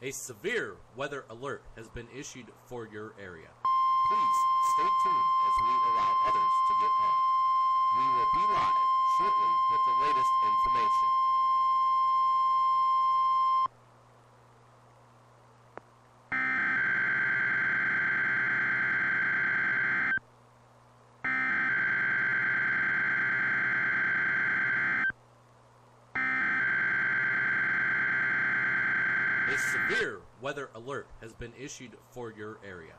A severe weather alert has been issued for your area. Please stay tuned as we allow others to get on. We will be live shortly with the latest information. A severe weather alert has been issued for your area.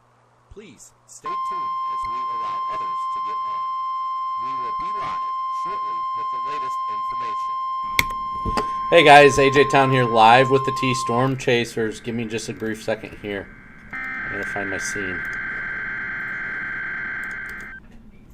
Please Stay tuned as we allow others to get on. We will be live shortly with the latest information. Hey guys, AJ Town here live with the T Storm Chasers. Give me just a brief second here. I'm going to find my scene.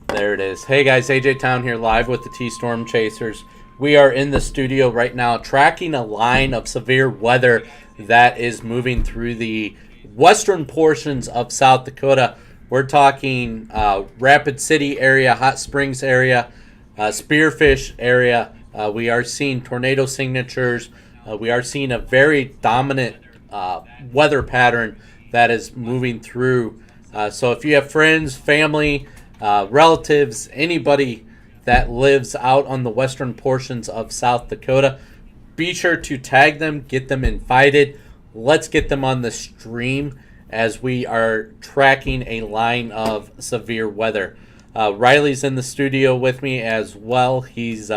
There it is. Hey guys, AJ Town here live with the T Storm Chasers. We are in the studio right now tracking a line of severe weather that is moving through the western portions of South Dakota. We're talking Rapid City area, Hot Springs area, Spearfish area. We are seeing tornado signatures. We are seeing a very dominant weather pattern that is moving through. So if you have friends, family, relatives, anybody that lives out on the western portions of South Dakota, be sure to tag them, get them invited. Let's get them on the stream as we are tracking a line of severe weather. Riley's in the studio with me as well. He's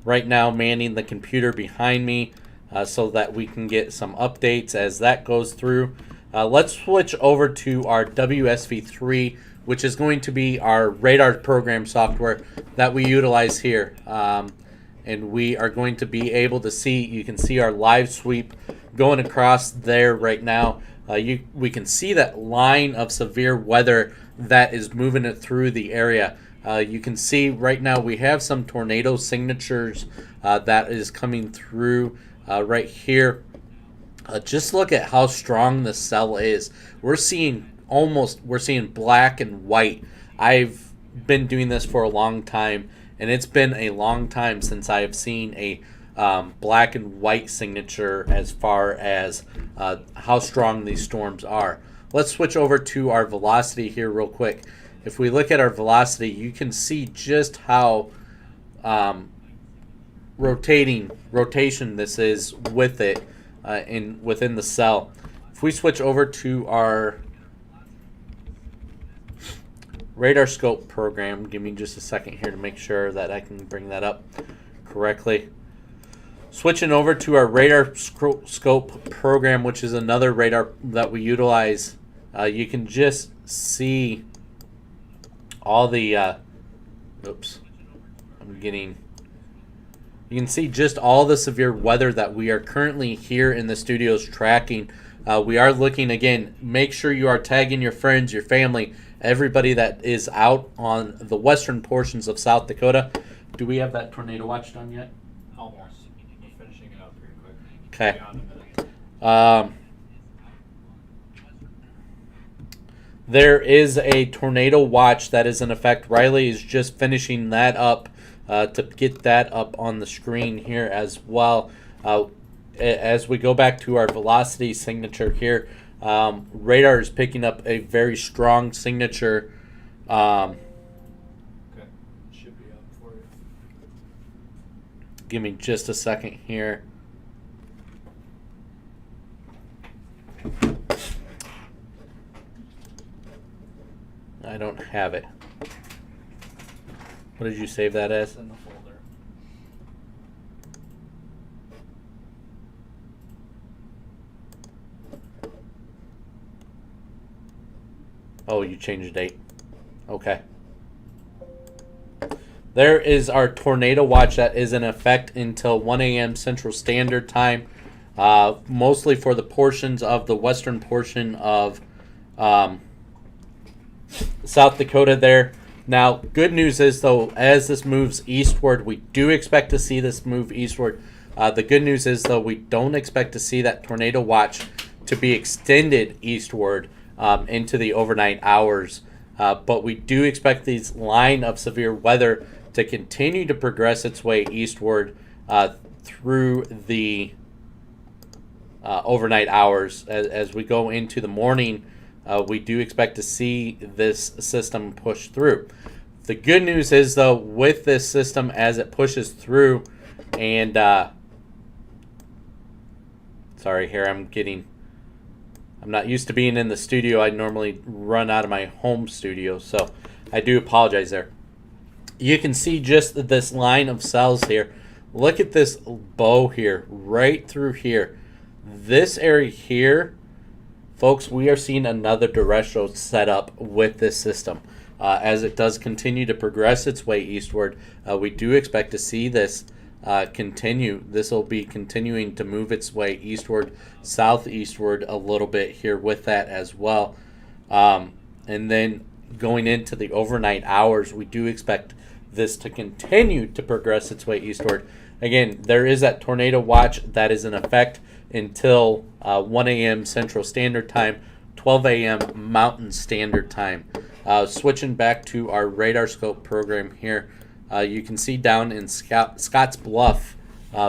right now manning the computer behind me so that we can get some updates as that goes through. Let's switch over to our WSV3, which is going to be our radar program software that we utilize here. And we are going to be able to see, you can see our live sweep going across there right now. We can see that line of severe weather that is moving it through the area. You can see right now we have some tornado signatures that is coming through right here. Just look at how strong the cell is. We're seeing black and white. I've been doing this for a long time, and it's been a long time since I have seen a black and white signature as far as how strong these storms are. Let's switch over to our velocity here real quick. If we look at our velocity, you can see just how rotation this is with it within the cell. If we switch over to our radar scope program, give me just a second here to make sure that I can bring that up correctly. Switching over to our radar scope program, which is another radar that we utilize, you can just see all the you can see just all the severe weather that we are currently here in the studios tracking. We are looking again, make sure you are tagging your friends, your family, everybody that is out on the western portions of South Dakota. Do we have that tornado watch done yet? Almost. We're finishing it up pretty quick. Okay. There is a tornado watch that is in effect. Riley is just finishing that up to get that up on the screen here as well. As we go back to our velocity signature here, radar is picking up a very strong signature. Okay. Should be up for you. Give me just a second here. I don't have it. What did you save that as? It's in the folder. Oh, you changed the date. Okay. There is our tornado watch that is in effect until 1 a.m. Central Standard Time, mostly for the portions of the western portion of South Dakota there. Now, good news is, though, as this moves eastward, we do expect to see this move eastward. The good news is, though, we don't expect to see that tornado watch to be extended eastward into the overnight hours. But we do expect these line of severe weather to continue to progress its way eastward through the overnight hours. As we go into the morning, we do expect to see this system push through. The good news is, though, with this system as it pushes through, and sorry, here I'm not used to being in the studio. I normally run out of my home studio, so I do apologize there. You can see just this line of cells here. Look at this bow here, right through here. This area here, folks, we are seeing another terrestrial setup with this system. As it does continue to progress its way eastward, we do expect to see this continue. This will be continuing to move its way eastward, southeastward a little bit here with that as well. And then going into the overnight hours, we do expect this to continue to progress its way eastward. Again, there is that tornado watch that is in effect until 1 a.m. Central Standard Time, 12 a.m. Mountain Standard Time. Switching back to our radar scope program here, you can see down in Scotts Bluff,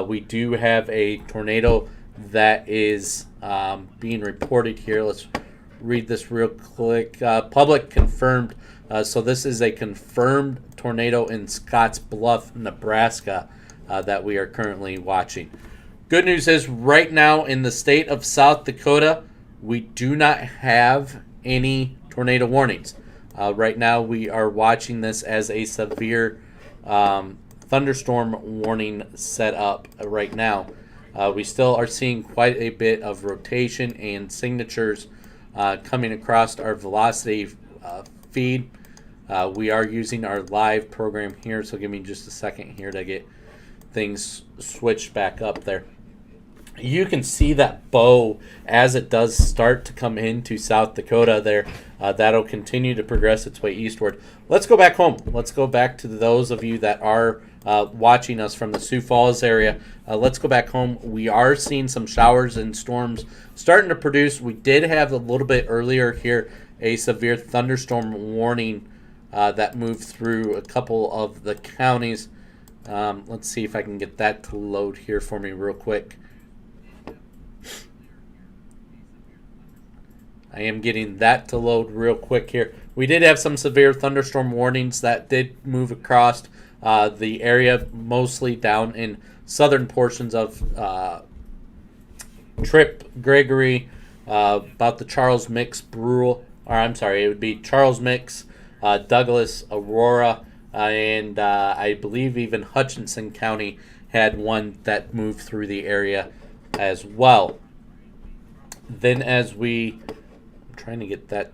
we do have a tornado that is being reported here. Let's read this real quick. Public confirmed. So this is a confirmed tornado in Scotts Bluff, Nebraska, that we are currently watching. Good news is right now in the state of South Dakota, we do not have any tornado warnings. Right now we are watching this as a severe thunderstorm warning set up right now. We still are seeing quite a bit of rotation and signatures coming across our velocity feed. We are using our live program here, so give me just a second here to get things switched back up there. You can see that bow as it does start to come into South Dakota there. That'll continue to progress its way eastward. Let's go back home. Let's go back to those of you that are watching us from the Sioux Falls area. Let's go back home. We are seeing some showers and storms starting to produce. We did have a little bit earlier here a severe thunderstorm warning that moved through a couple of the counties. Let's see if I can get that to load here for me real quick. I am getting that to load real quick here. We did have some severe thunderstorm warnings that did move across the area, mostly down in southern portions of Tripp, Gregory, about the Charles Mix, Brule, or I'm sorry, it would be Charles Mix, Douglas, Aurora, and I believe even Hutchinson County had one that moved through the area as well. Then as I'm trying to get that.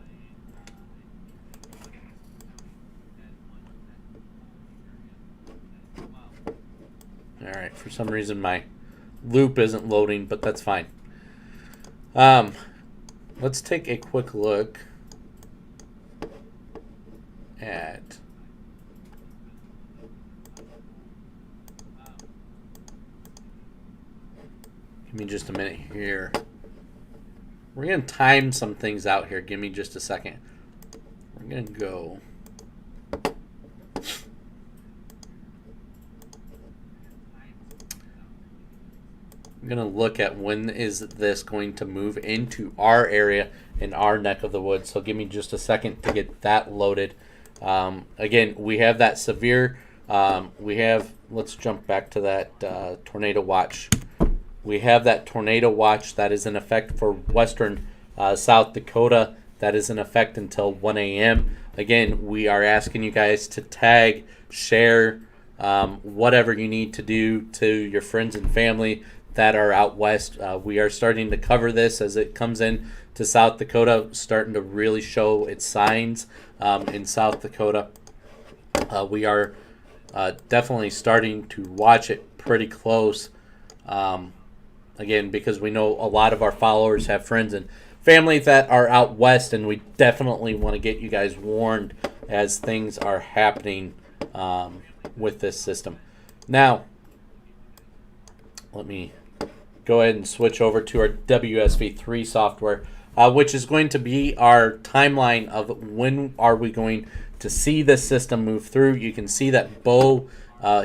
All right, for some reason my loop isn't loading, but that's fine. Let's take a quick look at give me just a minute here. We're going to time some things out here. Give me just a second. We're going to go. I'm going to look at when is this going to move into our area in our neck of the woods. So give me just a second to get that loaded. Again, we have that severe. Let's jump back to that tornado watch. We have that tornado watch that is in effect for western South Dakota. That is in effect until 1 a.m. Again, we are asking you guys to tag, share, whatever you need to do to your friends and family that are out west. We are starting to cover this as it comes in to South Dakota, starting to really show its signs in South Dakota. We are definitely starting to watch it pretty close. Again, because we know a lot of our followers have friends and family that are out west, and we definitely want to get you guys warned as things are happening with this system. Now, let me go ahead and switch over to our WSV3 software, which is going to be our timeline of when are we going to see this system move through. You can see that bow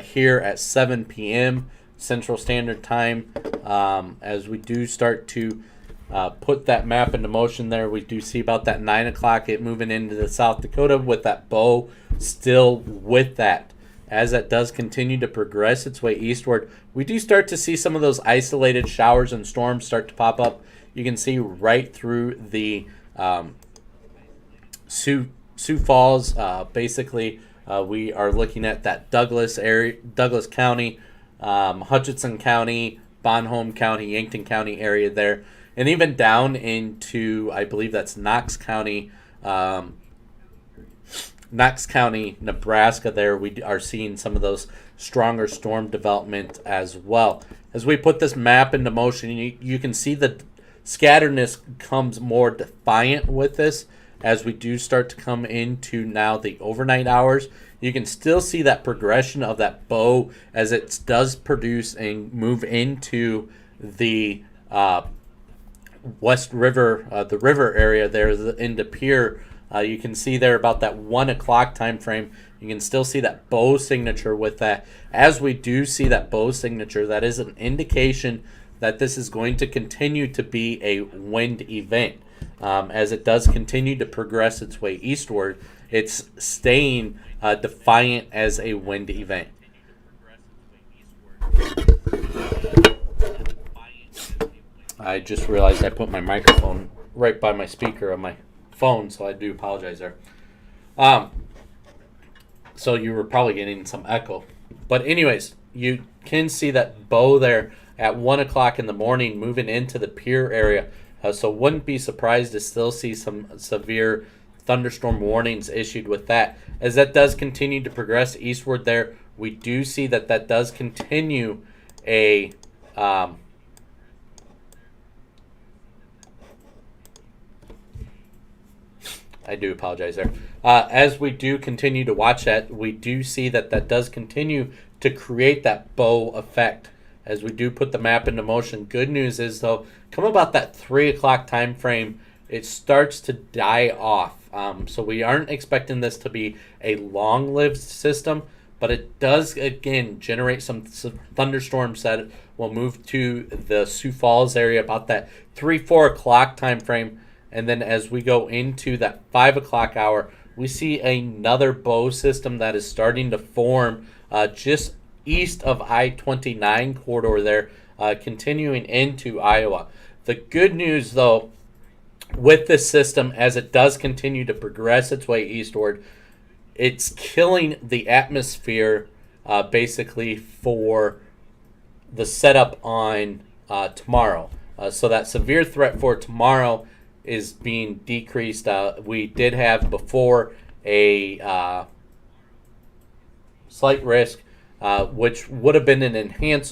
here at 7 p.m., Central Standard Time. As we do start to put that map into motion there, we do see about that 9 o'clock it moving into the South Dakota with that bow still with that. As that does continue to progress its way eastward, we do start to see some of those isolated showers and storms start to pop up. You can see right through the Sioux Falls. Basically, we are looking at that Douglas area, Douglas County, Hutchinson County, Bonhomme County, Yankton County area there, and even down into, I believe that's Knox County, Nebraska there. We are seeing some of those stronger storm development as well. As we put this map into motion, you can see the scatteredness comes more defiant with this as we do start to come into now the overnight hours. You can still see that progression of that bow as it does produce and move into the West River, the river area there into Pierre. You can see there about that 1 o'clock time frame. You can still see that bow signature with that. As we do see that bow signature, that is an indication that this is going to continue to be a wind event. As it does continue to progress its way eastward, it's staying defiant as a wind event. I just realized I put my microphone right by my speaker on my phone, so I do apologize there. So you were probably getting some echo. But anyways, you can see that bow there at 1 o'clock in the morning moving into the Pierre area. So wouldn't be surprised to still see some severe thunderstorm warnings issued with that. As that does continue to progress eastward there, we do see that that does continue a I do apologize there. As we do continue to watch that, we do see that that does continue to create that bow effect. As we do put the map into motion, good news is, though, come about that 3 o'clock time frame, it starts to die off. So we aren't expecting this to be a long-lived system, but it does, again, generate some thunderstorms that will move to the Sioux Falls area about that 3-4 o'clock time frame. And then as we go into that 5 o'clock hour, we see another bow system that is starting to form just east of I-29 corridor there, continuing into Iowa. The good news, though, with this system, as it does continue to progress its way eastward, it's killing the atmosphere basically for the setup on tomorrow. So that severe threat for tomorrow is being decreased. We did have before a slight risk, which would have been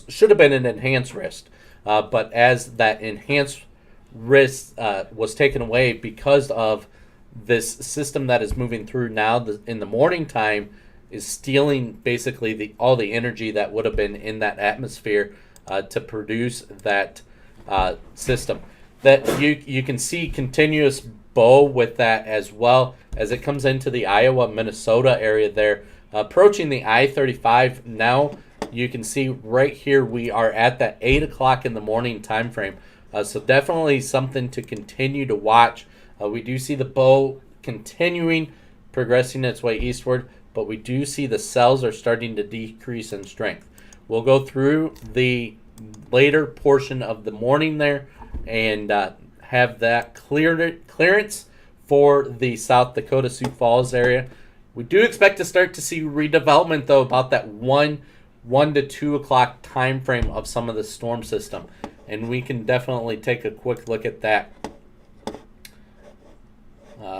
should have been an enhanced risk. But as that enhanced risk was taken away because of this system that is moving through now in the morning time, is stealing basically all the energy that would have been in that atmosphere to produce that system. That you can see continuous bow with that as well as it comes into the Iowa, Minnesota area there, approaching the I-35 now. You can see right here we are at that 8 o'clock in the morning time frame. So definitely something to continue to watch. We do see the bow continuing, progressing its way eastward, but we do see the cells are starting to decrease in strength. We'll go through the later portion of the morning there and have that clearance for the South Dakota Sioux Falls area. We do expect to start to see redevelopment, though, about that 1 to 2 o'clock time frame of some of the storm system, and we can definitely take a quick look at that.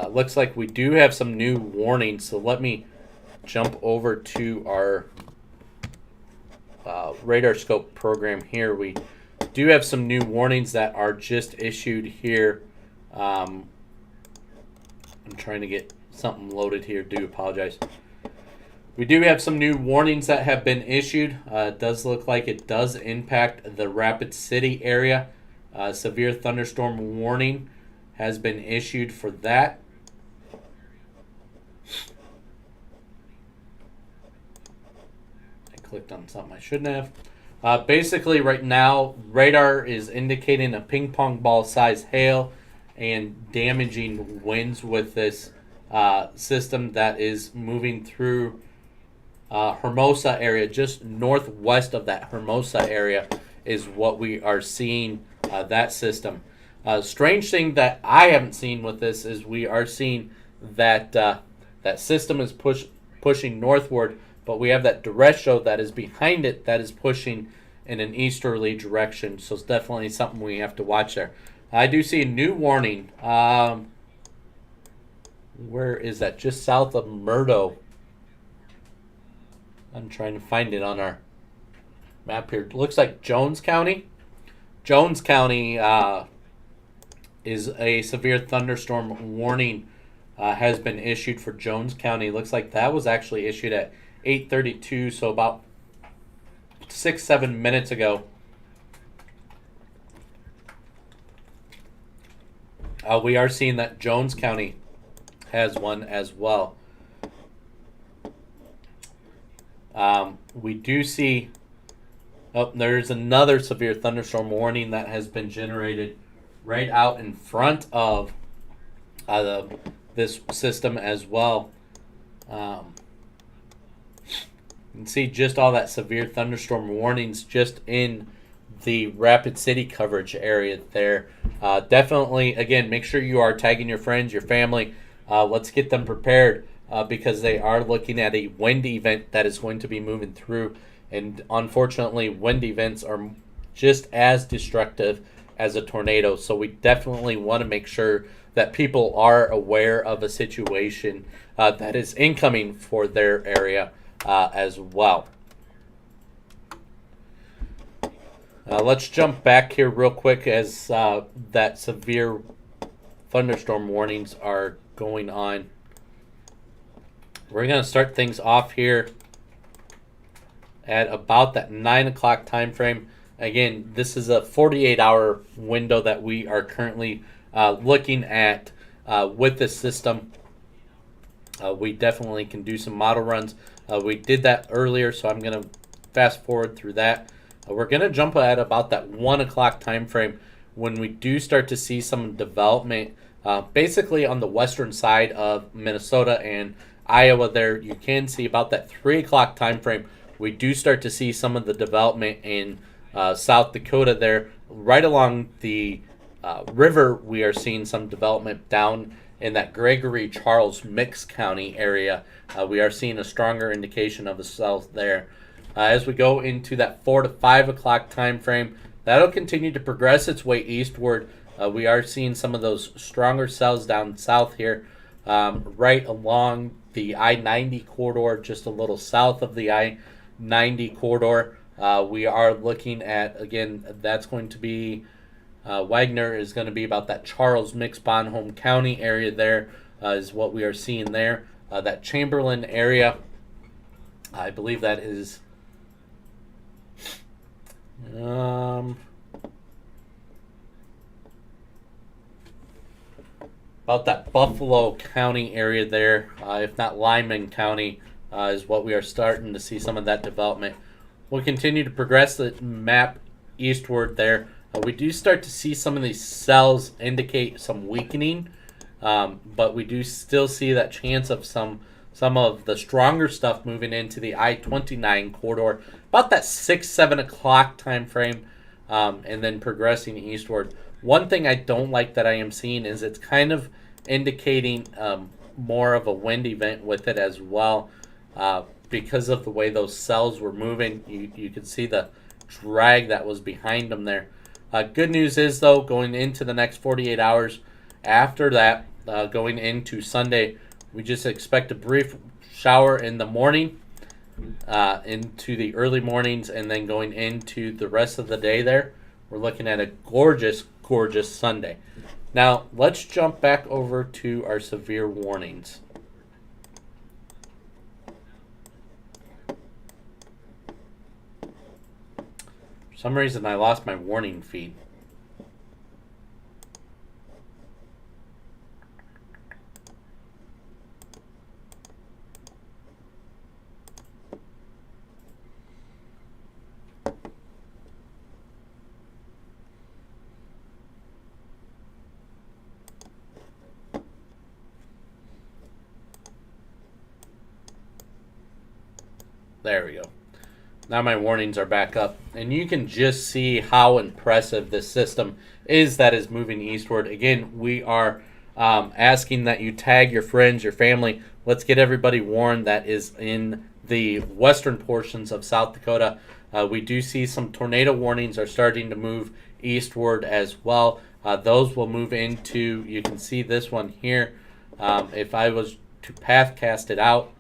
Looks like we do have some new warnings, so let me jump over to our radar scope program here. We do have some new warnings that are just issued here. I'm trying to get something loaded here. Do apologize. We do have some new warnings that have been issued. It does look like it does impact the Rapid City area. Severe thunderstorm warning has been issued for that. I clicked on something I shouldn't have. Basically, right now, radar is indicating a ping pong ball size hail and damaging winds with this system that is moving through Hermosa area. Just northwest of that Hermosa area is what we are seeing that system. Strange thing that I haven't seen with this is we are seeing that that system is pushing northward, but we have that derecho that is behind it that is pushing in an easterly direction. So it's definitely something we have to watch there. I do see a new warning. Where is that? Just south of Murdo. I'm trying to find it on our map here. It looks like Jones County. Jones County is a severe thunderstorm warning has been issued for Jones County. Looks like that was actually issued at 8:32, so about 6-7 minutes ago. We are seeing that Jones County has one as well. We do see, there's another severe thunderstorm warning that has been generated right out in front of this system as well. You can see just all that severe thunderstorm warnings just in the Rapid City coverage area there. Definitely, again, make sure you are tagging your friends, your family. Let's get them prepared because they are looking at a wind event that is going to be moving through. And unfortunately, wind events are just as destructive as a tornado. So we definitely want to make sure that people are aware of a situation that is incoming for their area as well. Let's jump back here real quick as that severe thunderstorm warnings are going on. We're going to start things off here at about that 9 o'clock time frame. Again, this is a 48-hour window that we are currently looking at with this system. We definitely can do some model runs. We did that earlier, so I'm going to fast forward through that. We're going to jump at about that 1 o'clock time frame when we do start to see some development basically on the western side of Minnesota and Iowa there. You can see about that 3 o'clock time frame. We do start to see some of the development in South Dakota there. Right along the river, we are seeing some development down in that Gregory Charles Mix County area. We are seeing a stronger indication of the south there. As we go into that 4 to 5 o'clock time frame, that'll continue to progress its way eastward. We are seeing some of those stronger cells down south here, right along the I-90 corridor, just a little south of the I-90 corridor. We are looking at, again, that's going to be, Wagner is going to be about that Charles Mix Bonhomme County area there, is what we are seeing there. That Chamberlain area, I believe that is about that Buffalo County area there, if not Lyman County, is what we are starting to see some of that development. We'll continue to progress the map eastward there. We do start to see some of these cells indicate some weakening, but we do still see that chance of some of the stronger stuff moving into the I-29 corridor, about that 6-7 o'clock time frame, and then progressing eastward. One thing I don't like that I am seeing is it's kind of indicating more of a wind event with it as well, because of the way those cells were moving. You could see the drag that was behind them there. Good news is, though, going into the next 48 hours after that, going into Sunday, we just expect a brief shower in the morning, into the early mornings, and then going into the rest of the day there, we're looking at a gorgeous, gorgeous Sunday. Now, let's jump back over to our severe warnings. For some reason, I lost my warning feed. There we go. Now my warnings are back up, and you can just see how impressive this system is that is moving eastward. Again, we are asking that you tag your friends, your family. Let's get everybody warned that is in the western portions of South Dakota. We do see some tornado warnings are starting to move eastward as well. Those will move into, you can see this one here. If I was to path cast it out,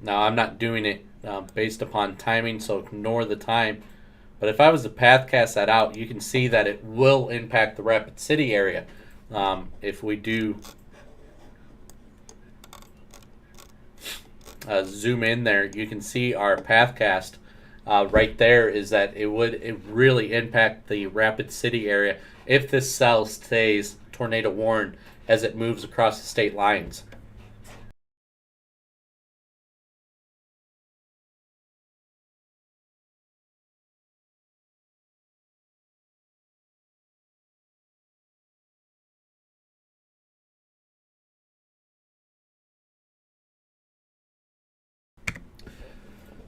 now I'm not doing it based upon timing, so ignore the time. But if I was to path cast that out, you can see that it will impact the Rapid City area. If we do zoom in there, you can see our path cast right there is that it really impact the Rapid City area if this cell stays tornado warned as it moves across the state lines.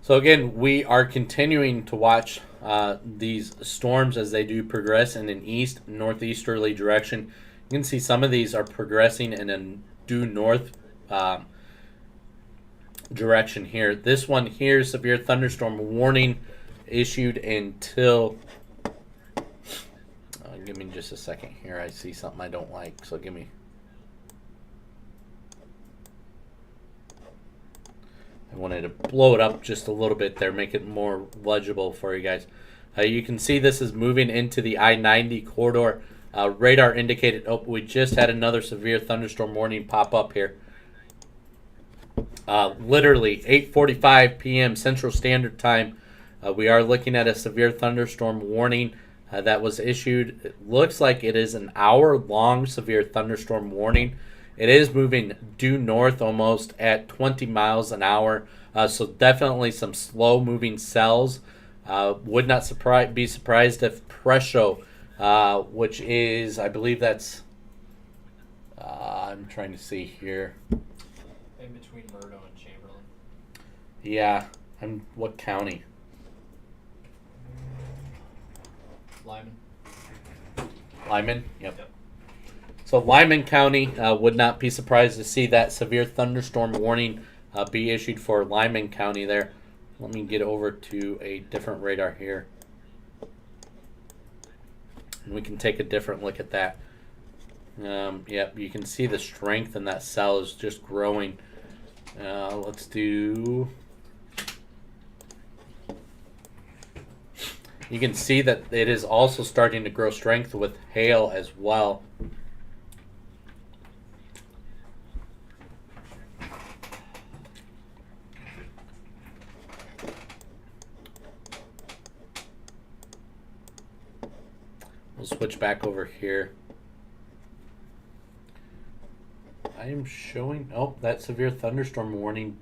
So again, we are continuing to watch these storms as they do progress in an northeasterly direction. You can see some of these are progressing in a due north direction here. This one here, severe thunderstorm warning issued until... give me just a second here. I see something I don't like, so give me... I wanted to blow it up just a little bit there, make it more legible for you guys. You can see this is moving into the I-90 corridor. Radar indicated, we just had another severe thunderstorm warning pop up here. Literally 8:45 p.m. Central Standard Time. We are looking at a severe thunderstorm warning that was issued. It looks like it is an hour-long severe thunderstorm warning. It is moving due north almost at 20 miles an hour. So definitely some slow-moving cells. Would not be surprised if Presho, which is, I believe that's, I'm trying to see here. In between Murdo and Chamberlain. Yeah, what county? Lyman. Lyman? Yep. So Lyman County, would not be surprised to see that severe thunderstorm warning be issued for Lyman County there. Let me get over to a different radar here. And we can take a different look at that. Yep, you can see the strength in that cell is just growing. Let's do... You can see that it is also starting to grow strength with hail as well. We'll switch back over here. I am showing, that severe thunderstorm warning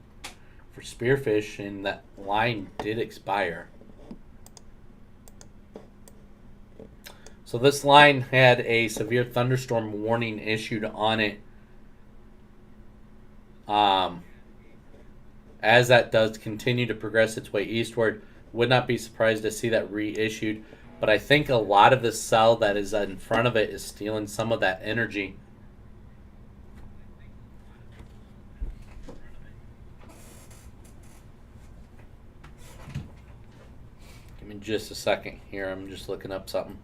for spearfish, and that line did expire. So this line had a severe thunderstorm warning issued on it. As that does continue to progress its way eastward, would not be surprised to see that reissued. But I think a lot of the cell that is in front of it is stealing some of that energy. Give me just a second here. I'm just looking up something.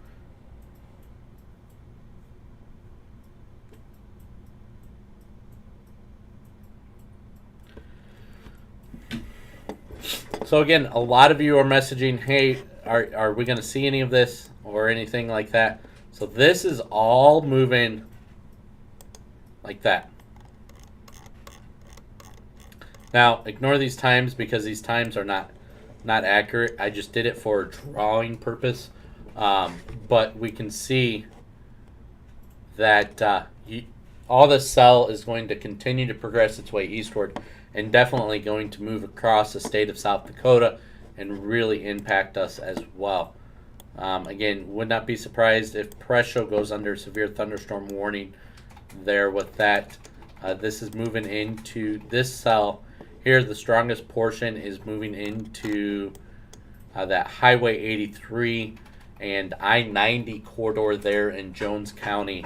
So again, a lot of you are messaging, hey, are we going to see any of this or anything like that? So this is all moving like that. Now, ignore these times because these times are not accurate. I just did it for a drawing purpose. But we can see that all the cell is going to continue to progress its way eastward and definitely going to move across the state of South Dakota and really impact us as well. Again, would not be surprised if Presho goes under severe thunderstorm warning there with that. This is moving into this cell here. The strongest portion is moving into that Highway 83 and I-90 corridor there in Jones County,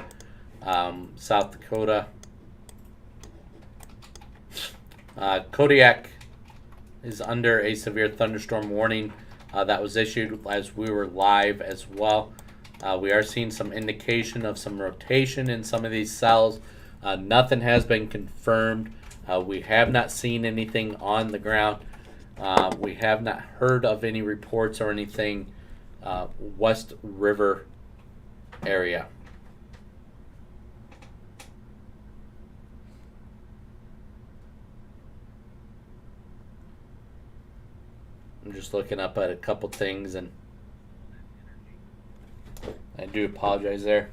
South Dakota. Kodiak is under a severe thunderstorm warning that was issued as we were live as well. We are seeing some indication of some rotation in some of these cells. Nothing has been confirmed. We have not seen anything on the ground. We have not heard of any reports or anything West River area. I'm just looking up at a couple things, and I do apologize there.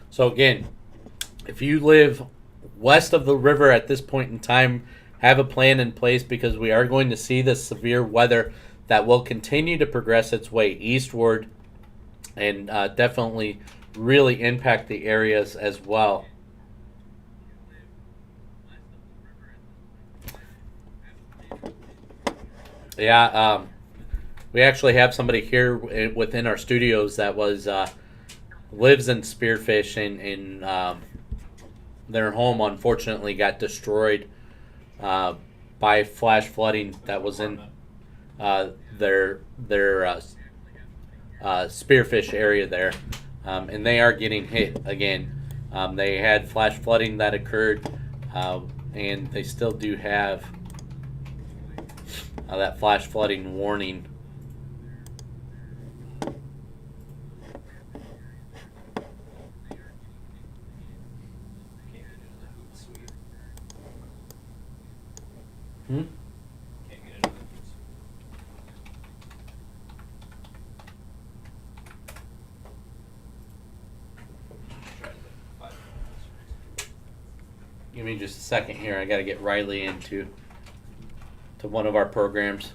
So again, if you live west of the river at this point in time, have a plan in place, because we are going to see this severe weather that will continue to progress its way eastward and definitely really impact the areas as well. Yeah, we actually have somebody here within our studios that was lives in Spearfish, and their home unfortunately got destroyed by flash flooding that was in their Spearfish area there, and they are getting hit again. They had flash flooding that occurred, and they still do have that flash flooding warning. Hmm? Can't get into the Hootsuite. Try to put 5 minutes. Give me just a second here. I got to get Riley into one of our programs.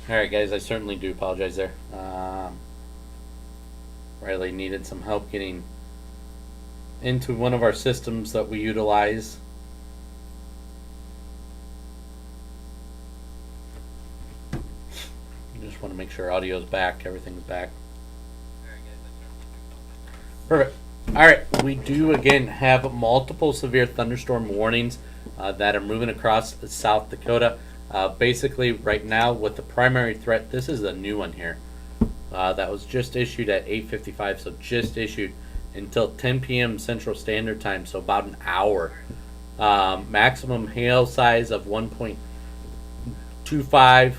All right, guys, I certainly do apologize there. Riley needed some help getting into one of our systems that we utilize. Just want to make sure audio's back, everything's back. Perfect. All right, we do again have multiple severe thunderstorm warnings that are moving across South Dakota. Basically, right now, with the primary threat, this is a new one here that was just issued at 8:55, so just issued until 10 p.m. Central Standard Time, so about an hour. Maximum hail size of 1.25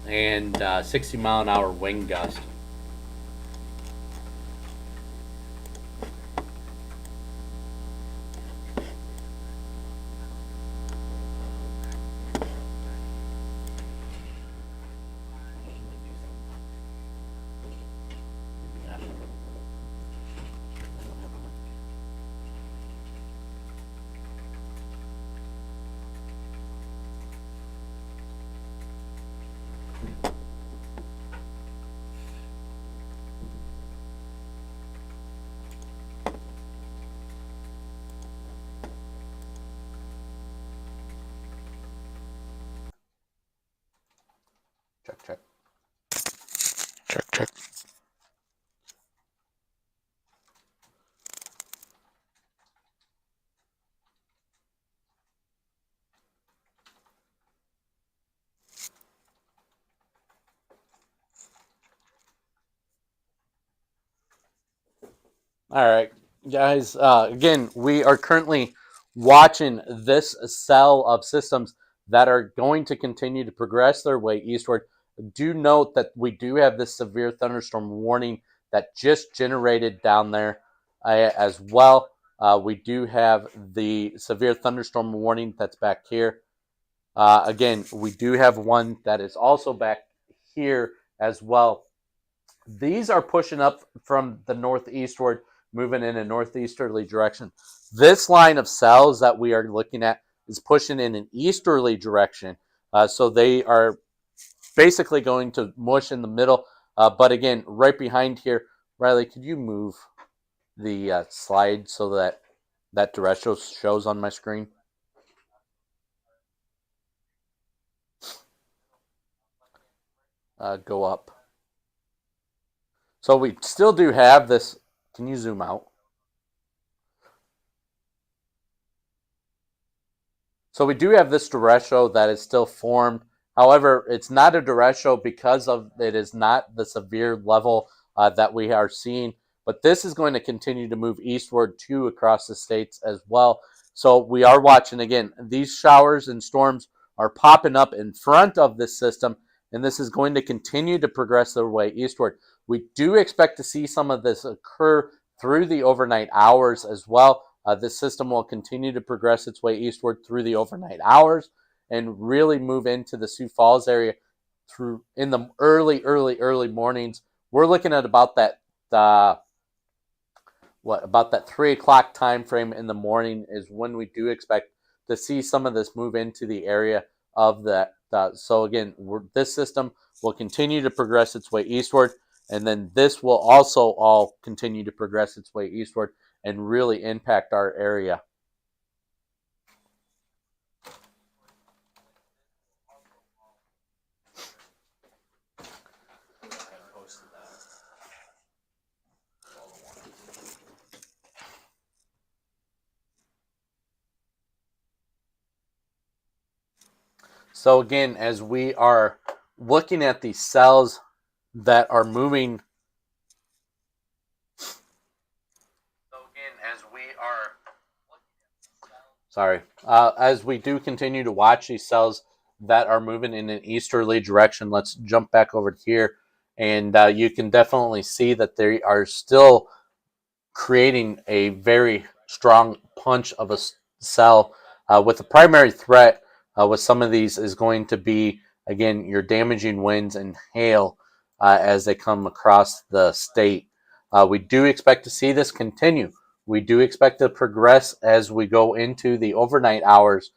and 60-mile-an-hour wind gust. Check. Check. All right, guys. Again, we are currently watching this cell of systems that are going to continue to progress their way eastward. Do note that we do have this severe thunderstorm warning that just generated down there as well. We do have the severe thunderstorm warning that's back here. Again, we do have one that is also back here as well. These are pushing up from the northeastward, moving in a northeasterly direction. This line of cells that we are looking at is pushing in an easterly direction. So they are basically going to mush in the middle. But again, right behind here, Riley, could you move the slide so that that direction shows on my screen? Go up. So we still do have this. Can you zoom out? So we do have this derecho that is still formed. However, it's not a derecho because of it is not the severe level that we are seeing. But this is going to continue to move eastward too across the states as well. So we are watching again. These showers and storms are popping up in front of this system, and this is going to continue to progress their way eastward. We do expect to see some of this occur through the overnight hours as well. This system will continue to progress its way eastward through the overnight hours and really move into the Sioux Falls area through in the early mornings. We're looking at about that about that 3 o'clock time frame in the morning is when we do expect to see some of this move into the area of that. So again, this system will continue to progress its way eastward, and then this will also all continue to progress its way eastward and really impact our area. So again, as we are looking at these cells that are moving, as we do continue to watch these cells that are moving in an easterly direction, let's jump back over here, and you can definitely see that they are still creating a very strong punch of a cell with the primary threat with some of these is going to be, again, your damaging winds and hail as they come across the state. We do expect to see this continue. We do expect to progress as we go into the overnight hours.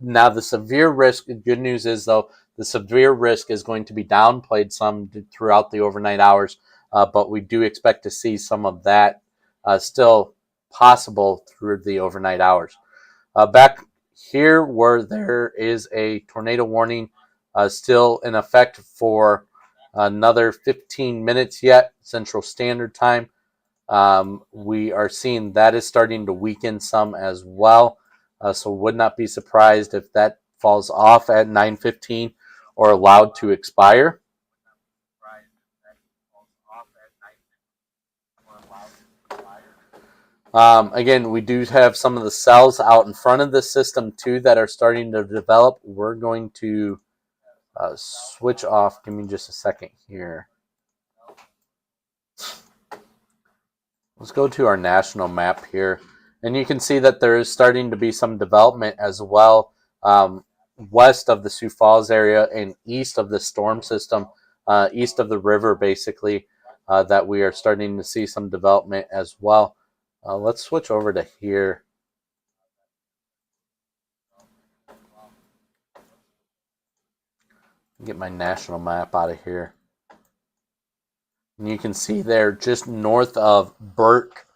Now, the severe risk, good news is, though, the severe risk is going to be downplayed some throughout the overnight hours, but we do expect to see some of that still possible through the overnight hours. Back here where there is a tornado warning still in effect for another 15 minutes yet, Central Standard Time. We are seeing that is starting to weaken some as well. So would not be surprised if that falls off at 9:15 or allowed to expire. Again, we do have some of the cells out in front of the system too that are starting to develop. We're going to switch off. Give me just a second here. Let's go to our national map here. And you can see that there is starting to be some development as well west of the Sioux Falls area and east of the storm system, east of the river basically, that we are starting to see some development as well. Let's switch over to here. Get my national map out of here. And you can see there just north of Burke,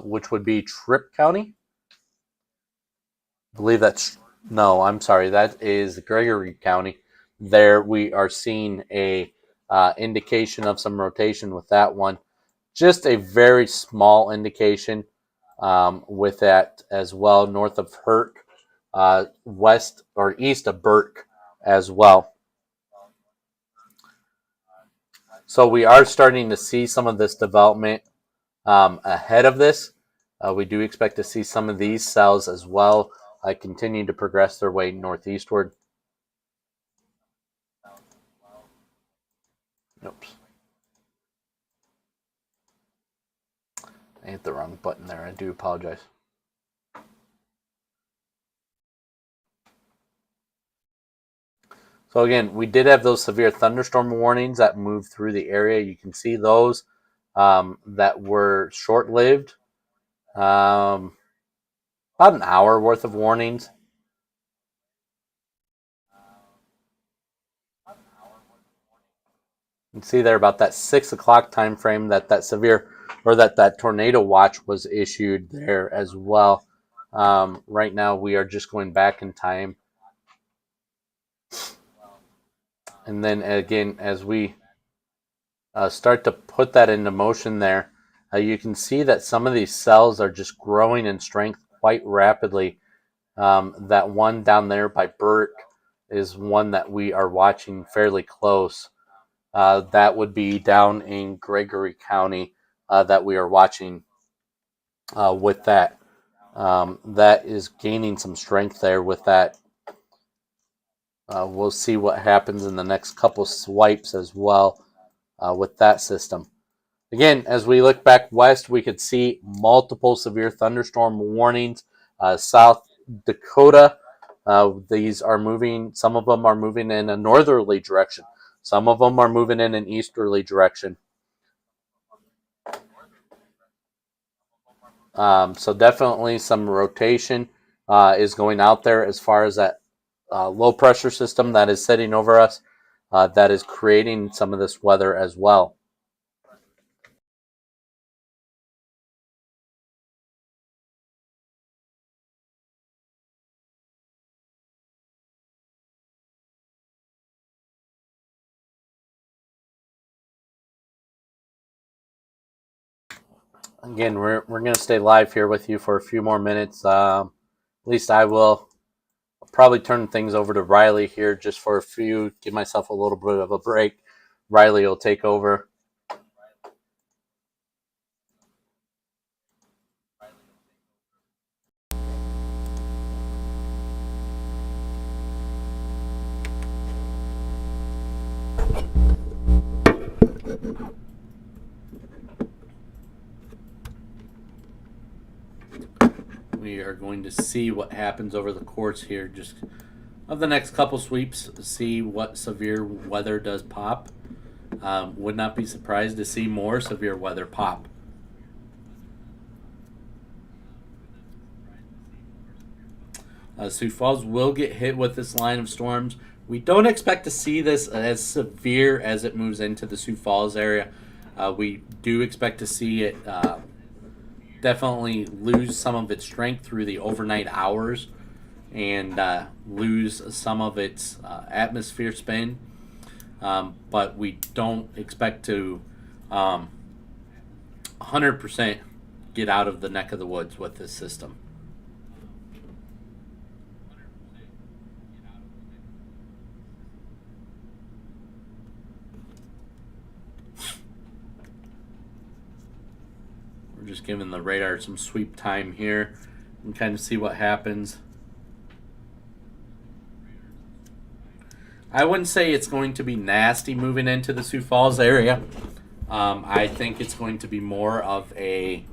which would be Tripp County. I believe that's, no, I'm sorry, that is Gregory County. There we are seeing a indication of some rotation with that one. Just a very small indication with that as well, north of Hurt, west or east of Burke as well. So we are starting to see some of this development ahead of this. We do expect to see some of these cells as well continue to progress their way northeastward. Oops. I hit the wrong button there. I do apologize. So again, we did have those severe thunderstorm warnings that moved through the area. You can see those that were short-lived. About an hour worth of warnings. You can see there about that 6 o'clock time frame that severe or that tornado watch was issued there as well. Right now we are just going back in time. And then again, as we start to put that into motion there, you can see that some of these cells are just growing in strength quite rapidly. That one down there by Burke is one that we are watching fairly close. That would be down in Gregory County that we are watching with that. That is gaining some strength there with that. We'll see what happens in the next couple swipes as well with that system. Again, as we look back west, we could see multiple severe thunderstorm warnings. South Dakota, these are moving, some of them are moving in a northerly direction. Some of them are moving in an easterly direction. So definitely some rotation is going out there as far as that low pressure system that is sitting over us that is creating some of this weather as well. Again, we're going to stay live here with you for a few more minutes. At least I will. I'll probably turn things over to Riley here just for a few, give myself a little bit of a break. Riley will take over. We are going to see what happens over the course here, just of the next couple sweeps, see what severe weather does pop. Would not be surprised to see more severe weather pop. Sioux Falls will get hit with this line of storms We don't expect to see this as severe as it moves into the Sioux Falls area. We do expect to see it definitely lose some of its strength through the overnight hours and lose some of its atmosphere spin. But we don't expect to 100% get out of the neck of the woods with this system. We're just giving the radar some sweep time here and kind of see what happens. I wouldn't say it's going to be nasty moving into the Sioux Falls area. I think it's going to be more of a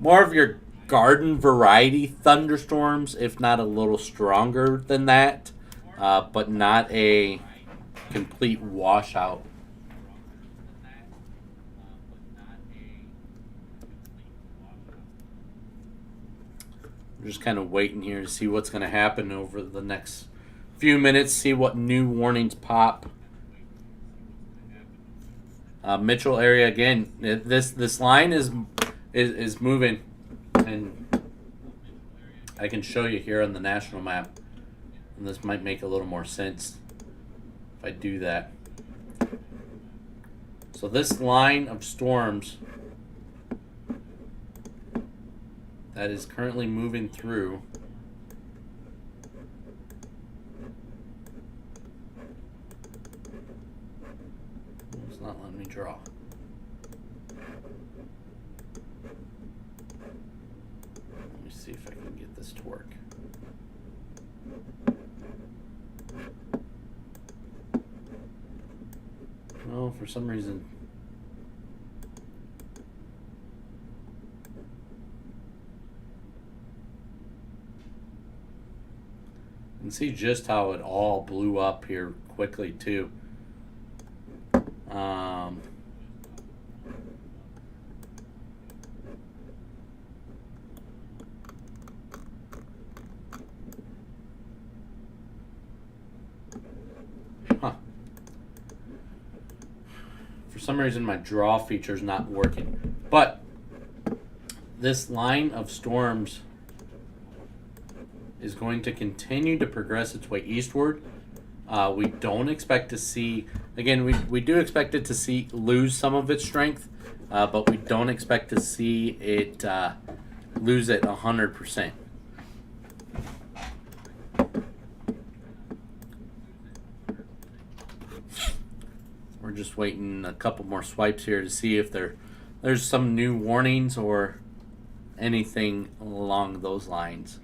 more of your garden variety thunderstorms, if not a little stronger than that, but not a complete washout. We're just kind of waiting here to see what's going to happen over the next few minutes, see what new warnings pop. Mitchell area again. This line is moving, and I can show you here on the national map. And this might make a little more sense if I do that. So this line of storms that is currently moving through it's not letting me draw. Let me see if I can get this to work. No, for some reason you can see just how it all blew up here quickly too. For some reason my draw feature is not working. But this line of storms is going to continue to progress its way eastward. We don't expect to see, again, we do expect it to lose some of its strength, but we don't expect to see it lose it 100%. We're just waiting a couple more swipes here to see if there's some new warnings or anything along those lines.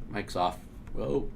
Mic's off. Whoa.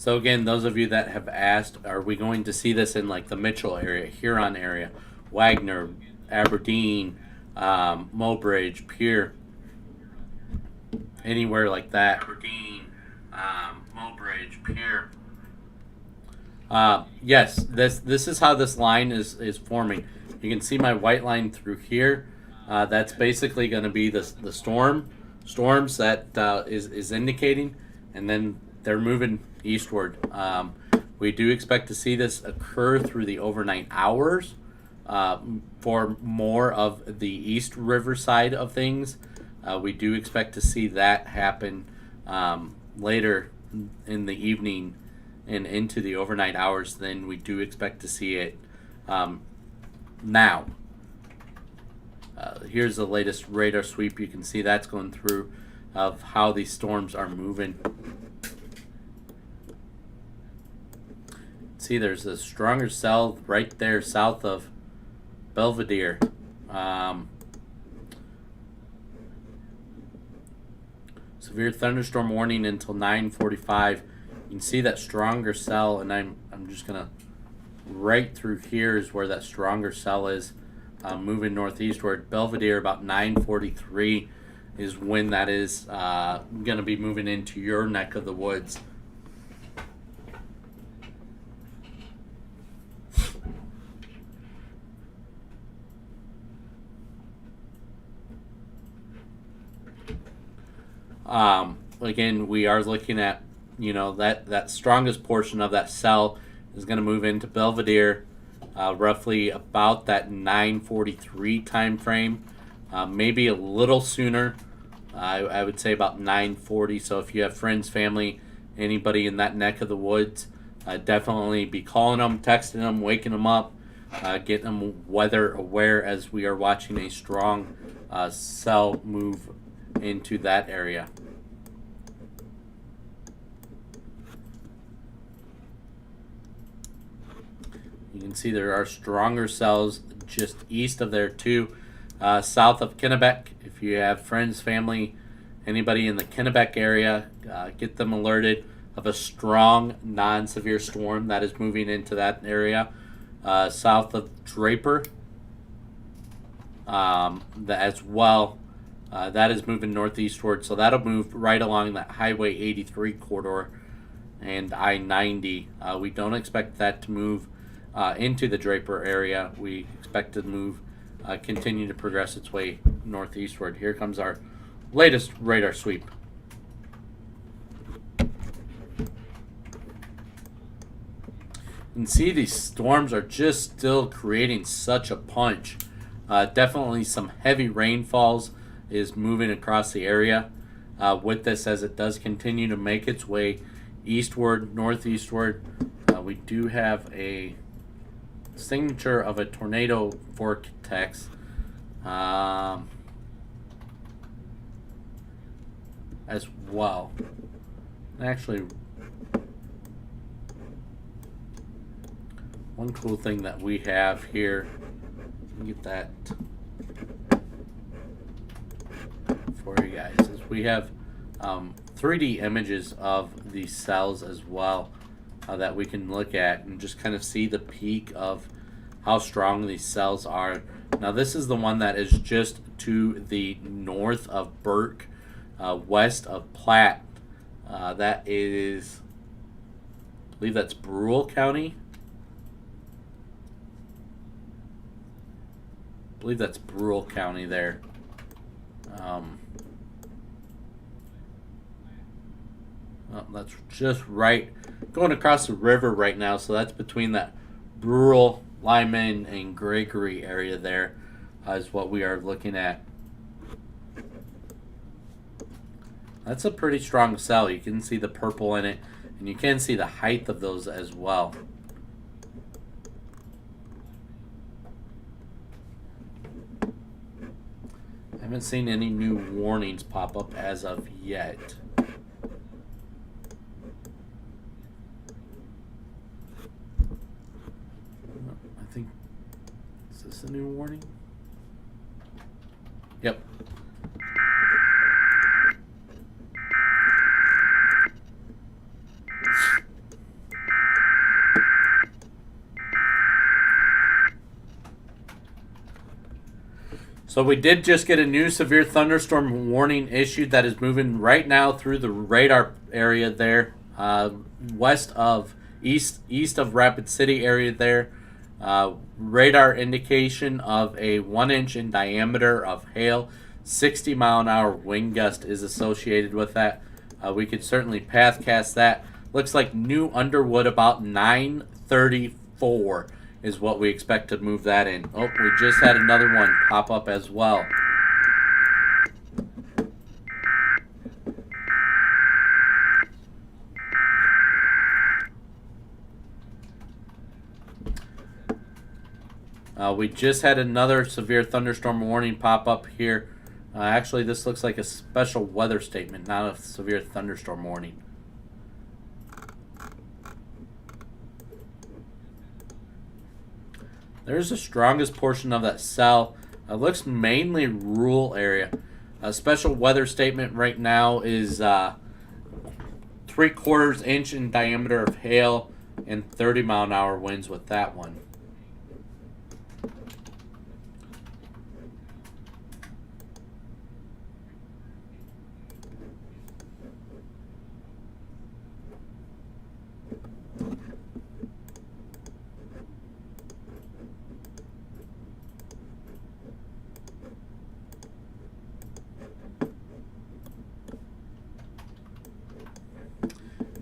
So again, those of you that have asked, are we going to see this in like the Mitchell area, Huron area, Wagner, Aberdeen, Mobridge, Pierre, anywhere like that? Aberdeen, Mobridge, Pierre. Yes, this is how this line is forming. You can see my white line through here. That's basically going to be the storms that is indicating, and then they're moving eastward. We do expect to see this occur through the overnight hours for more of the East River side of things. We do expect to see that happen later in the evening and into the overnight hours. Then we do expect to see it now. Here's the latest radar sweep. You can see that's going through of how these storms are moving. See, there's a stronger cell right there south of Belvedere. Severe thunderstorm warning until 9:45. You can see that stronger cell, and I'm just gonna right through here is where that stronger cell is, moving northeastward. Belvedere about 9:43 is when that is gonna be moving into your neck of the woods. Again, we are looking at, that strongest portion of that cell is going to move into Belvedere, roughly about that 9:43 time frame, maybe a little sooner. I would say about 9:40. So if you have friends, family, anybody in that neck of the woods, definitely be calling them, texting them, waking them up, getting them weather aware as we are watching a strong cell move into that area. You can see there are stronger cells just east of there too, south of Kennebec. If you have friends, family, anybody in the Kennebec area, get them alerted of a strong non-severe storm that is moving into that area, south of Draper, as well. That is moving northeastward, so that'll move right along that Highway 83 corridor and I-90. We don't expect that to move into the Draper area. We expect to move, continue to progress its way northeastward. Here comes our latest radar sweep. You can see these storms are just still creating such a punch. Definitely some heavy rainfalls is moving across the area with this as it does continue to make its way eastward, northeastward. We do have a signature of a tornado vortex as well. Actually, one cool thing that we have here, get that for you guys, is we have 3D images of these cells as well that we can look at and just kind of see the peak of how strong these cells are. Now this is the one that is just to the north of Burke, west of Platte. That is, I believe that's Brule County. I believe that's Brule County there. That's just right going across the river right now, so that's between that Brule, Lyman, and Gregory area there is what we are looking at. That's a pretty strong cell. You can see the purple in it, and you can see the height of those as well. I haven't seen any new warnings pop up as of yet. I think, is this a new warning? Yep. So we did just get a new severe thunderstorm warning issued that is moving right now through the radar area there, east of Rapid City area there. Radar indication of a 1 inch in diameter of hail, 60 mile an hour wind gust is associated with that. We could certainly pathcast that. Looks like New Underwood about 9:34 is what we expect to move that in. Oh, we just had another one pop up as well. We just had another severe thunderstorm warning pop up here. Actually, this looks like a special weather statement, not a severe thunderstorm warning. There's the strongest portion of that cell. It looks mainly rural area. A special weather statement right now is 3/4 inch in diameter of hail and 30 mile an hour winds with that one.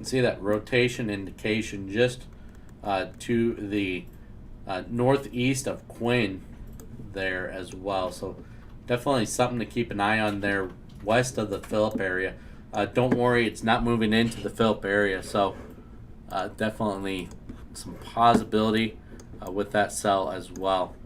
See that rotation indication just to the northeast of Quinn there as well. So definitely something to keep an eye on there west of the Phillip area. Don't worry, it's not moving into the Phillip area. So definitely some possibility with that cell as well.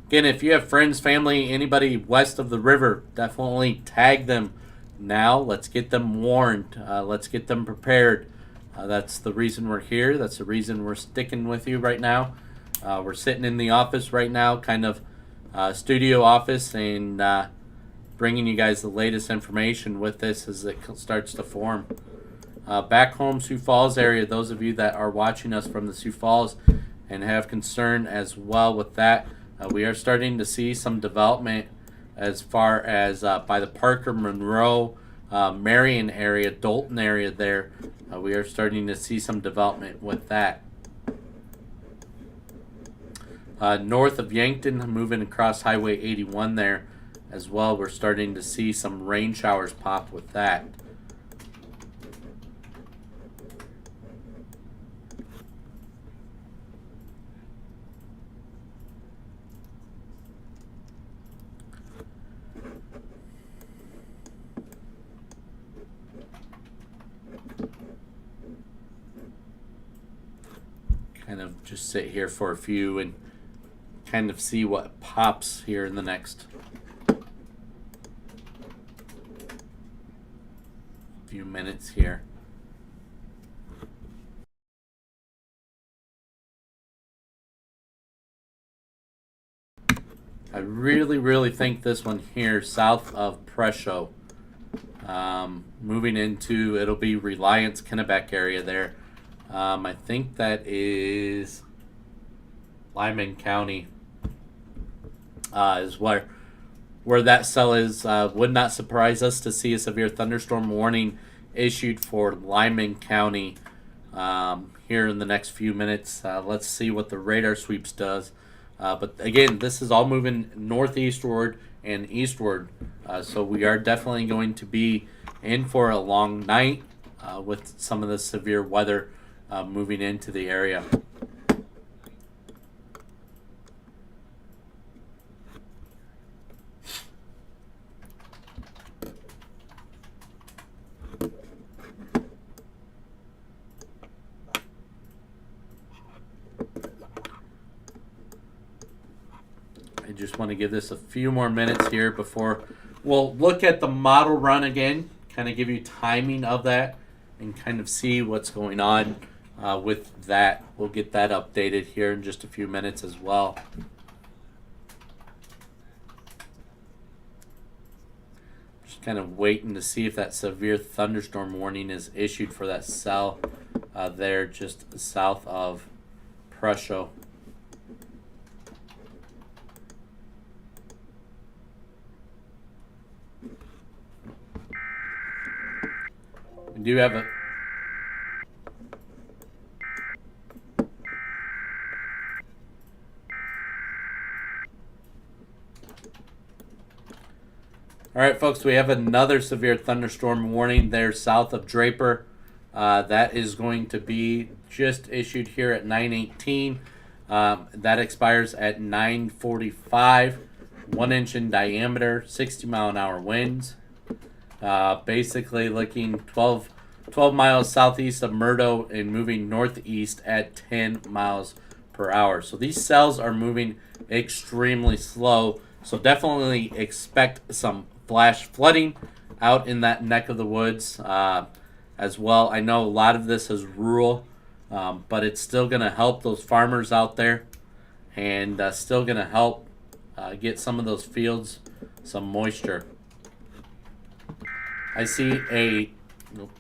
Again, if you have friends, family, anybody west of the river, definitely tag them now. Let's get them warned. Let's get them prepared. That's the reason we're here. That's the reason we're sticking with you right now. We're sitting in the office right now, kind of studio office, and bringing you guys the latest information with this as it starts to form. Back home, Sioux Falls area, those of you that are watching us from the Sioux Falls and have concern as well with that, we are starting to see some development as far as by the Parker, Monroe, Marion area, Dalton area there. We are starting to see some development with that. North of Yankton, moving across Highway 81 there as well, we're starting to see some rain showers pop with that. Kind of just sit here for a few and kind of see what pops here in the next few minutes here. I really think this one here south of Presho, moving into, it'll be Reliance, Kennebec area there. I think that is Lyman County is where that cell is. Would not surprise us to see a severe thunderstorm warning issued for Lyman County here in the next few minutes. Let's see what the radar sweeps does. But again, this is all moving northeastward and eastward. So we are definitely going to be in for a long night with some of the severe weather moving into the area. I just want to give this a few more minutes here before we'll look at the model run again, kind of give you timing of that and kind of see what's going on with that. We'll get that updated here in just a few minutes as well. Just kind of waiting to see if that severe thunderstorm warning is issued for that cell there just south of Presho. do have a... All right, folks, we have another severe thunderstorm warning there south of Draper. That is going to be just issued here at 9:18. That expires at 9:45. 1 inch in diameter, 60 mile an hour winds. Basically looking 12 miles southeast of Murdo and moving northeast at 10 miles per hour. So these cells are moving extremely slow. So definitely expect some flash flooding out in that neck of the woods as well. I know a lot of this is rural, but it's still going to help those farmers out there and still going to help get some of those fields some moisture. I see a... Nope.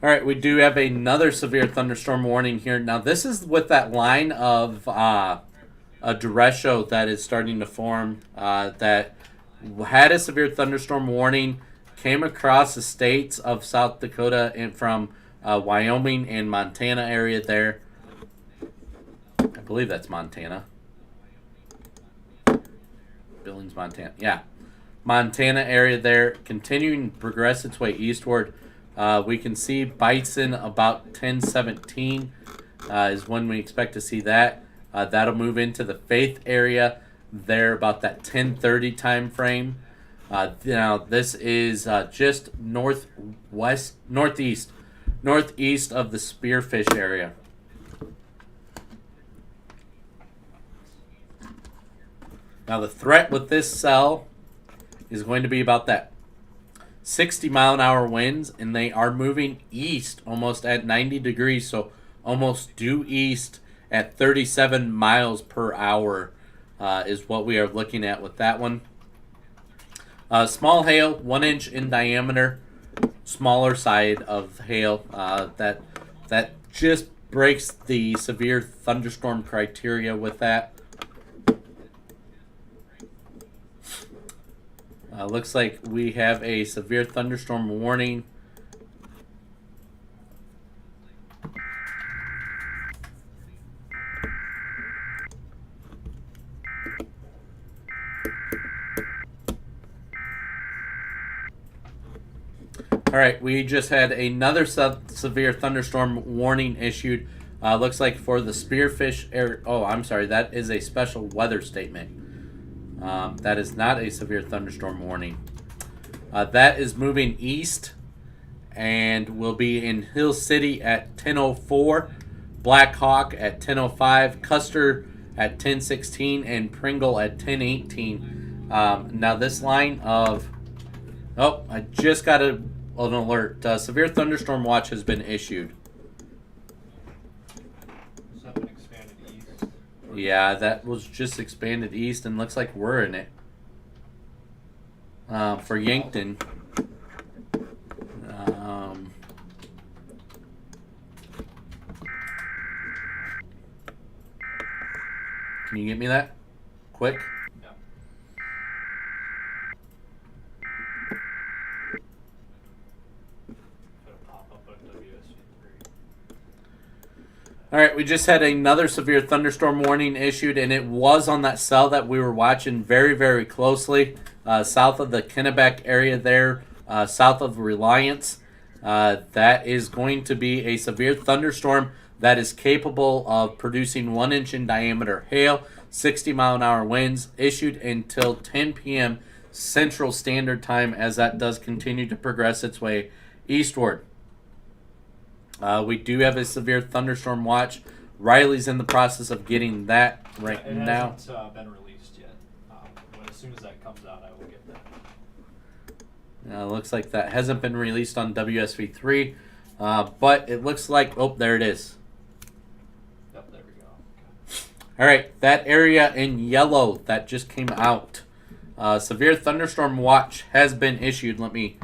All right, we do have another severe thunderstorm warning here. Now, this is with that line of a derecho that is starting to form that had a severe thunderstorm warning, came across the states of South Dakota and from Wyoming and Montana area there. I believe that's Montana. Billings, Montana. Yeah. Montana area there, continuing to progress its way eastward. We can see Bison about 10:17 is when we expect to see that. That'll move into the Faith area there about that 10:30 time frame. Now this is just northeast of the Spearfish area. Now the threat with this cell is going to be about that 60 mile an hour winds, and they are moving east almost at 90 degrees, so almost due east at 37 miles per hour is what we are looking at with that one. Small hail, 1 inch in diameter, smaller side of hail. That just breaks the severe thunderstorm criteria with that. Looks like we have a severe thunderstorm warning. All right, we just had another severe thunderstorm warning issued. Looks like for the Spearfish area. Oh, I'm sorry. That is a special weather statement. That is not a severe thunderstorm warning. That is moving east and will be in Hill City at 10:04, Black Hawk at 10:05, Custer at 10:16, and Pringle at 10:18. Now this line of... Oh, I just got an alert. Severe thunderstorm watch has been issued. Yeah, that was just expanded east, and looks like we're in it. For Yankton. Can you get me that? Quick? Yeah. It'll pop up on WSV3. All right, we just had another severe thunderstorm warning issued, and it was on that cell that we were watching very, very closely, south of the Kennebec area there, south of Reliance. That is going to be a severe thunderstorm that is capable of producing 1 inch in diameter hail, 60 mile an hour winds, issued until 10 p.m. Central Standard Time as that does continue to progress its way eastward. We do have a severe thunderstorm watch. Riley's in the process of getting that right now. It hasn't been released yet. As soon as that comes out, I will get that. Looks like that hasn't been released on WSV3, but it looks like... Oh, there it is. Yep, there we go. Okay. All right, that area in yellow that just came out. Severe thunderstorm watch has been issued. Let me...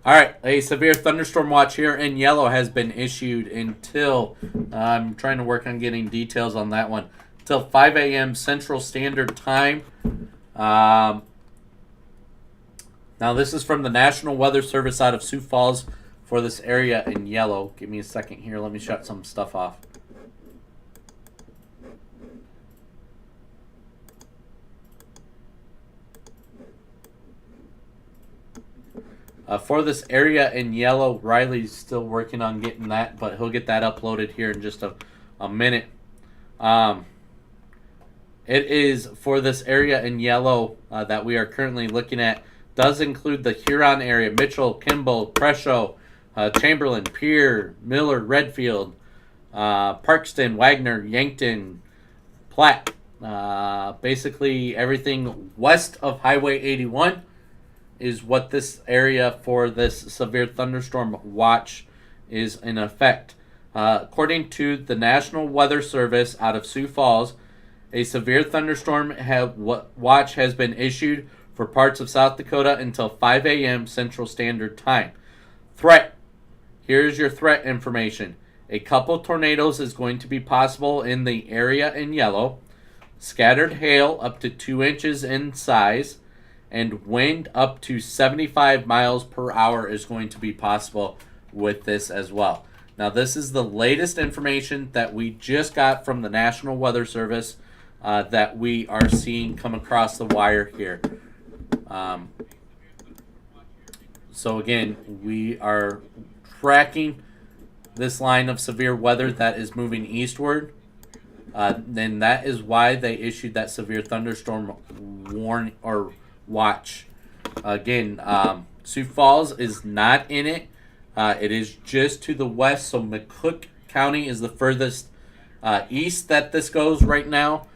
All right, a severe thunderstorm watch here in yellow has been issued until, I'm trying to work on getting details on that one, until 5 a.m. Central Standard Time. Now, this is from the National Weather Service out of Sioux Falls for this area in yellow. Give me a second here. Let me shut some stuff off. For this area in yellow, Riley's still working on getting that, but he'll get that uploaded here in just a minute. It is for this area in yellow that we are currently looking at. Does include the Huron area, Mitchell, Kimball, Presho, Chamberlain, Pierre, Miller, Redfield, Parkston, Wagner, Yankton, Platte. Basically everything west of Highway 81 is what this area for this severe thunderstorm watch is in effect. According to the National Weather Service out of Sioux Falls, a severe thunderstorm watch has been issued for parts of South Dakota until 5 a.m. Central Standard Time. Threat. Here's your threat information. A couple tornadoes is going to be possible in the area in yellow. Scattered hail up to 2 inches in size. And wind up to 75 miles per hour is going to be possible with this as well. Now, this is the latest information that we just got from the National Weather Service that we are seeing come across the wire here. So again, we are tracking this line of severe weather that is moving eastward. And that is why they issued that severe thunderstorm warning or watch. Again, Sioux Falls is not in it. It is just to the west, so McCook County is the furthest east that this goes right now.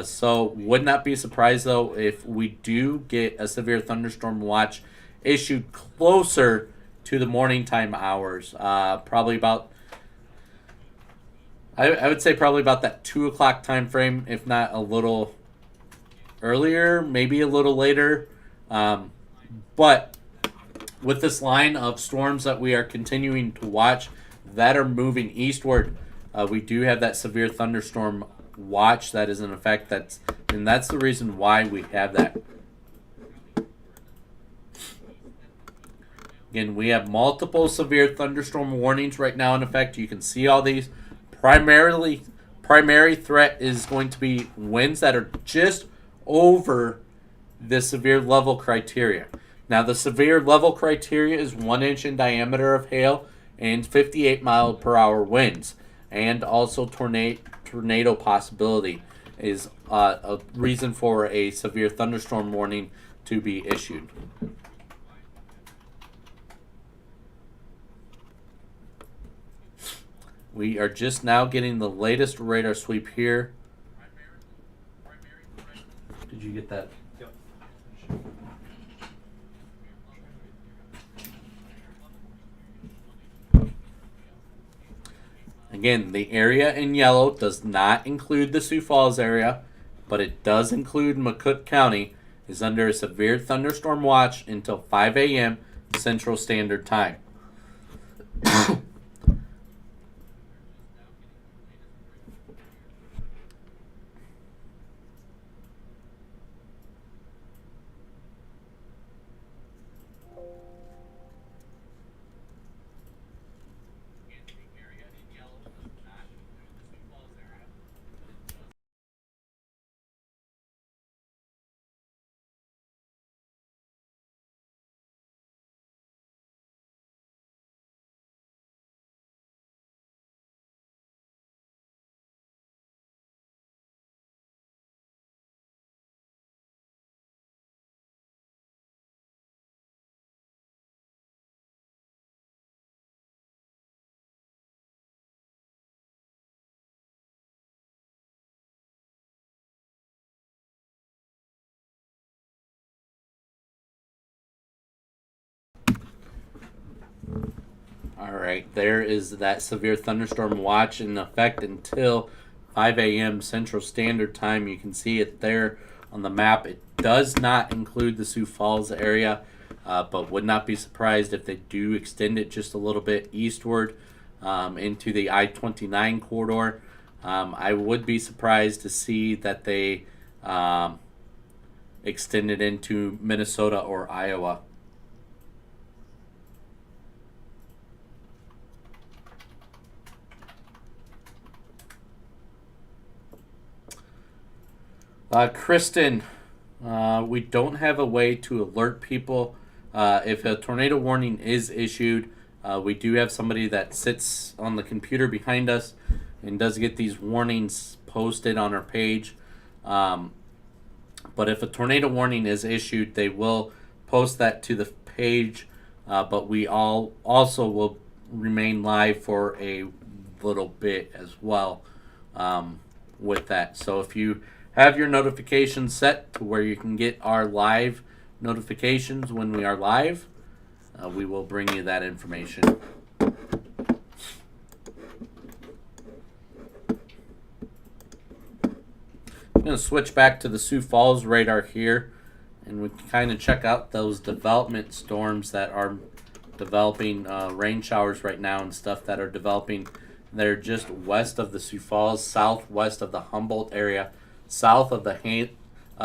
So would not be surprised though if we do get a severe thunderstorm watch issued closer to the morning time hours. Probably about, I would say probably about that 2 o'clock time frame, if not a little earlier, maybe a little later. But with this line of storms that we are continuing to watch that are moving eastward, we do have that severe thunderstorm watch that is in effect. And that's the reason why we have that. Again, we have multiple severe thunderstorm warnings right now in effect. You can see all these. Primary threat is going to be winds that are just over the severe level criteria. Now, the severe level criteria is 1 inch in diameter of hail and 58 mile per hour winds. And also tornado possibility is a reason for a severe thunderstorm warning to be issued. We are just now getting the latest radar sweep here. Did you get that? Yep. Again, the area in yellow does not include the Sioux Falls area, but it does include McCook County, is under a severe thunderstorm watch until 5 a.m. Central Standard Time. Alright, there is that severe thunderstorm watch in effect until 5 a.m. Central Standard Time. You can see it there on the map. It does not include the Sioux Falls area, but would not be surprised if they do extend it just a little bit eastward into the I-29 corridor. I would be surprised to see that they extend it into Minnesota or Iowa. Kristen, we don't have a way to alert people if a tornado warning is issued. We do have somebody that sits on the computer behind us and does get these warnings posted on our page. But if a tornado warning is issued, they will post that to the page. But we all also will remain live for a little bit as well with that. So if you have your notifications set to where you can get our live notifications when we are live, we will bring you that information. I'm going to switch back to the Sioux Falls radar here, and we can kind of check out those development storms that are developing, rain showers right now and stuff that are developing. They're just west of the Sioux Falls, southwest of the Humboldt area, south of the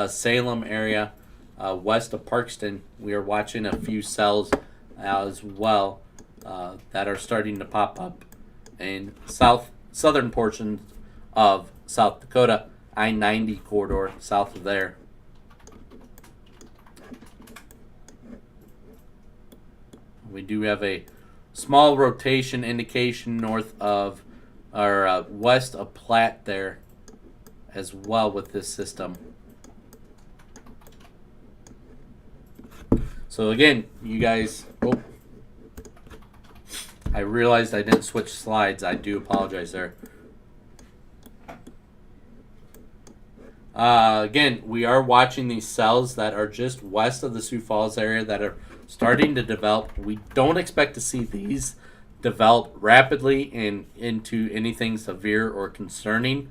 Salem area, west of Parkston. We are watching a few cells as well that are starting to pop up in southern portions of South Dakota, I-90 corridor south of there. We do have a small rotation indication north of or west of Platte there as well with this system. So again, you guys, I realized I didn't switch slides. I do apologize there. Again, we are watching these cells that are just west of the Sioux Falls area that are starting to develop. We don't expect to see these develop rapidly and into anything severe or concerning.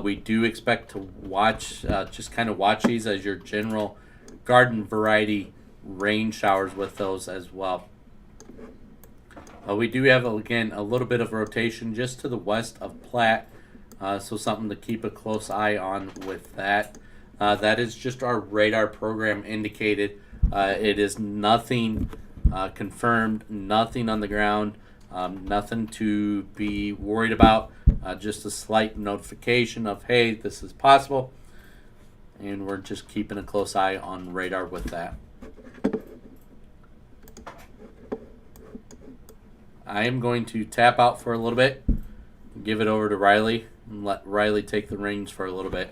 We do expect to watch, just kind of watch these as your general garden variety rain showers with those as well. We do have, again, a little bit of rotation just to the west of Platte, so something to keep a close eye on with that. That is just our radar program indicated. It is nothing confirmed, nothing on the ground, nothing to be worried about, just a slight notification of, hey, this is possible, and we're just keeping a close eye on radar with that. I am going to tap out for a little bit, give it over to Riley, and let Riley take the reins for a little bit.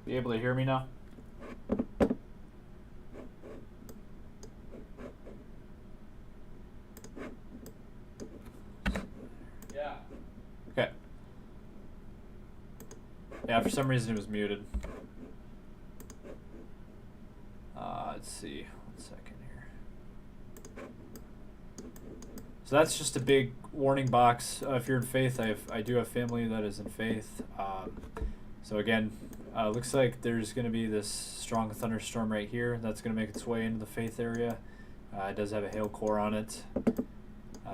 You able to hear me now? Yeah. Okay. Yeah, for some reason it was muted. Let's see. 1 second here. So that's just a big warning box. If you're in faith, I do have family that is in faith. So again, looks like there's going to be this strong thunderstorm right here that's going to make its way into the faith area. It does have a hail core on it.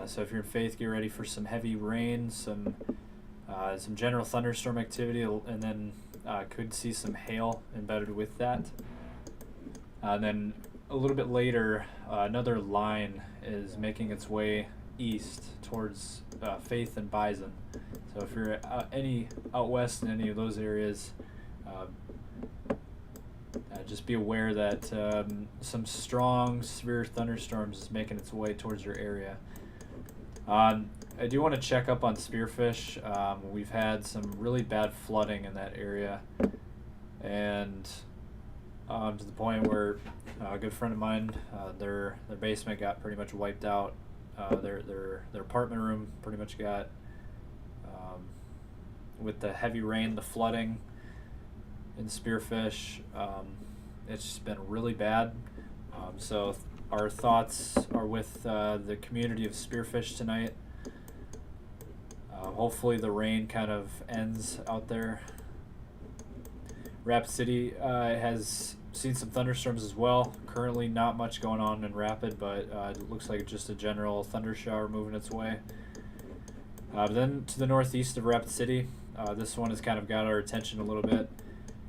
So if you're in faith, get ready for some heavy rain, some general thunderstorm activity, and then could see some hail embedded with that. And then a little bit later, another line is making its way east towards Faith and Bison. So if you're out west in any of those areas, just be aware that some strong, severe thunderstorms is making its way towards your area. I do want to check up on spearfish. We've had some really bad flooding in that area, and to the point where a good friend of mine, their basement got pretty much wiped out. Their apartment room pretty much got, with the heavy rain, the flooding, and spearfish. It's just been really bad. So our thoughts are with the community of spearfish tonight. Hopefully the rain kind of ends out there. Rapid City has seen some thunderstorms as well. Currently not much going on in Rapid, but it looks like just a general thunder shower moving its way. Then to the northeast of Rapid City, this one has kind of got our attention a little bit.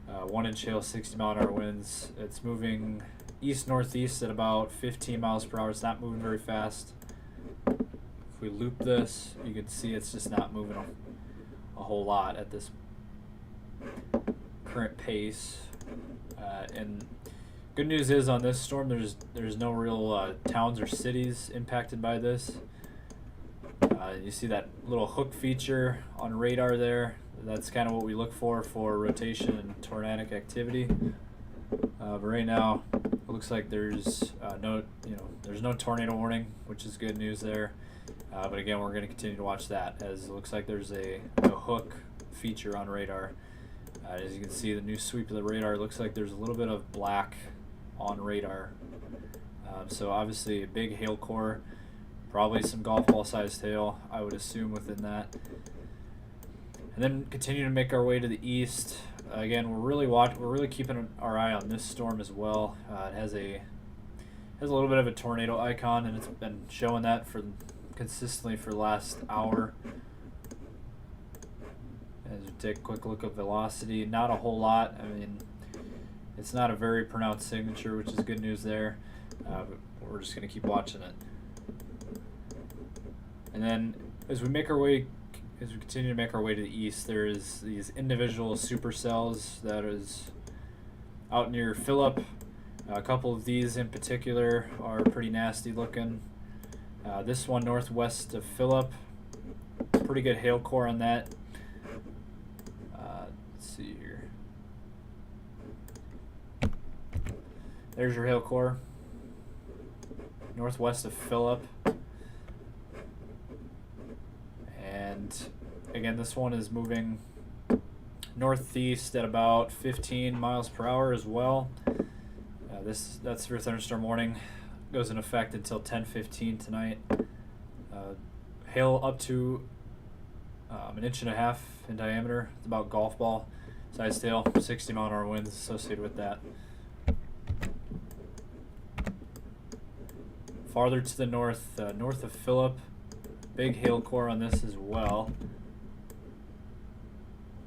1-inch hail, 60-mile-an-hour winds. It's moving east-northeast at about 15 miles per hour. It's not moving very fast. If we loop this, you can see it's just not moving a whole lot at this current pace. And good news is on this storm, there's no real towns or cities impacted by this. You see that little hook feature on radar there. That's kind of what we look for rotation and tornadic activity. But right now, it looks like there's no tornado warning, which is good news there. But again, we're going to continue to watch that, as it looks like there's a hook feature on radar. As you can see, the new sweep of the radar looks like there's a little bit of black on radar. So obviously a big hail core, probably some golf ball sized hail, I would assume, within that. And then continue to make our way to the east. Again, we're really keeping our eye on this storm as well. It has a little bit of a tornado icon, and it's been showing that consistently for the last hour. As we take a quick look at velocity, not a whole lot. I mean, it's not a very pronounced signature, which is good news there. But we're just going to keep watching it. And then as we continue to make our way to the east, there's these individual supercells that is out near Phillip. A couple of these in particular are pretty nasty looking. This one northwest of Phillip, pretty good hail core on that. Let's see here. There's your hail core. Northwest of Phillip. And again, this one is moving northeast at about 15 miles per hour as well. That's your thunderstorm warning. Goes in effect until 10:15 tonight. Hail up to 1.5 inches in diameter. It's about golf ball sized hail. 60-mile-an-hour winds associated with that. Farther to the north, north of Phillip, big hail core on this as well.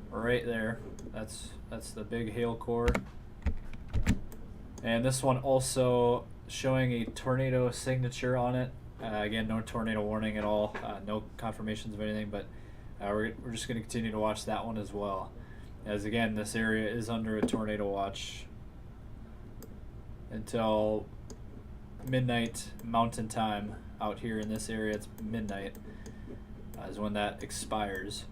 Right there, that's the big hail core. And this one also showing a tornado signature on it. Again, no tornado warning at all, no confirmations of anything, but we're just going to continue to watch that one as well. As again, this area is under a tornado watch until midnight Mountain Time. Out here in this area, it's midnight is when that expires.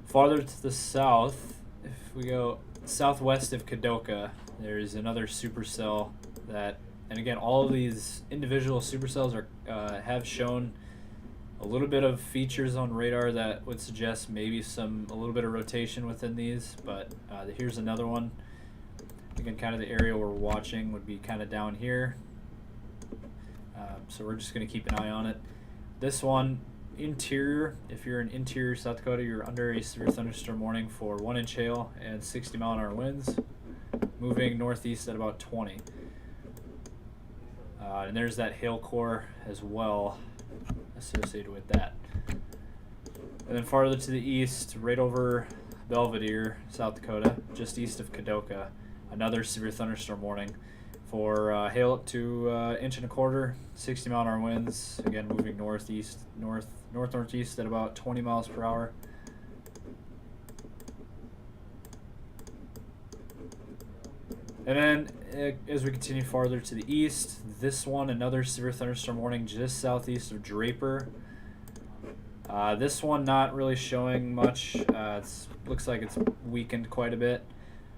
Farther to the south, if we go southwest of Kadoka, there's another supercell that, and again, all of these individual supercells are have shown a little bit of features on radar that would suggest maybe a little bit of rotation within these. But here's another one. Again, kind of the area we're watching would be kind of down here. So we're just going to keep an eye on it. This one, interior, if you're in interior South Dakota, you're under a severe thunderstorm warning for 1-inch hail and 60-mile-an-hour winds, moving northeast at about 20. And there's that hail core as well associated with that. And then farther to the east, right over Belvedere, South Dakota, just east of Kadoka, another severe thunderstorm warning for hail up to 1.25 inches, 60-mile-an-hour winds, again moving northeast at about 20 miles per hour. And then as we continue farther to the east, this one, another severe thunderstorm warning just southeast of Draper. This one not really showing much. Looks like it's weakened quite a bit.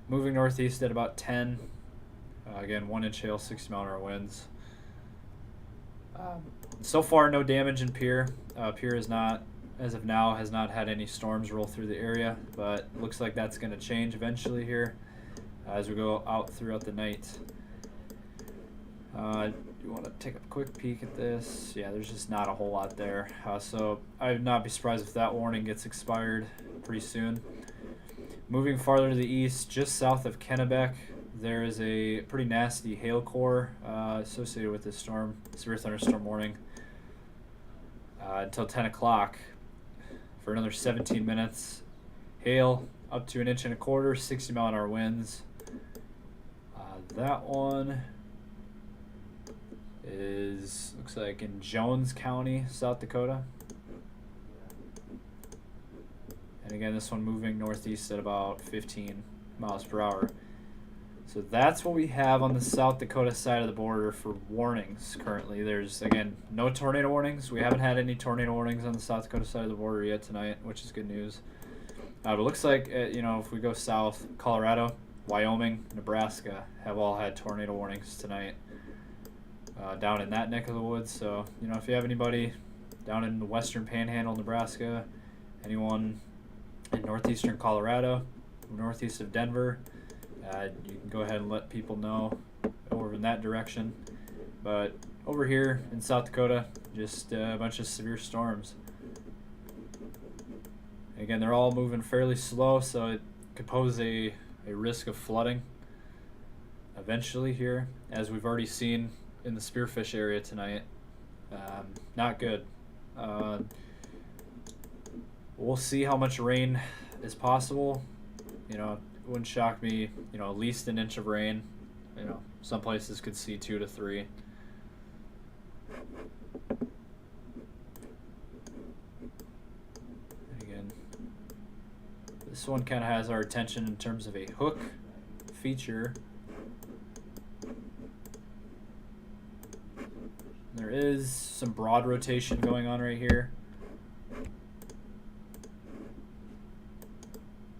Moving northeast at about 10. Again, 1-inch hail, 60-mile-an-hour winds. So far, no damage in Pierre. Pierre is not, as of now, has not had any storms roll through the area, but looks like that's going to change eventually here as we go out throughout the night. You want to take a quick peek at this? Yeah, there's just not a whole lot there. So I would not be surprised if that warning gets expired pretty soon. Moving farther to the east, just south of Kennebec, there is a pretty nasty hail core associated with this storm, severe thunderstorm warning, until 10 o'clock for another 17 minutes. Hail up to 1.25 inches, 60-mile-an-hour winds. That one looks like in Jones County, South Dakota. And again, this one moving northeast at about 15 miles per hour. So that's what we have on the South Dakota side of the border for warnings currently. There's, again, no tornado warnings. We haven't had any tornado warnings on the South Dakota side of the border yet tonight, which is good news. But it looks like, if we go south, Colorado, Wyoming, Nebraska have all had tornado warnings tonight down in that neck of the woods. So, if you have anybody down in the western panhandle, Nebraska, anyone in northeastern Colorado, northeast of Denver, you can go ahead and let people know over in that direction. But over here in South Dakota, just a bunch of severe storms. Again, they're all moving fairly slow, so it could pose a risk of flooding eventually here, as we've already seen in the Spearfish area tonight. Not good. We'll see how much rain is possible. It wouldn't shock me, at least 1 inch of rain. Some places could see 2 to 3. And again, this one kind of has our attention in terms of a hook feature. There is some broad rotation going on right here.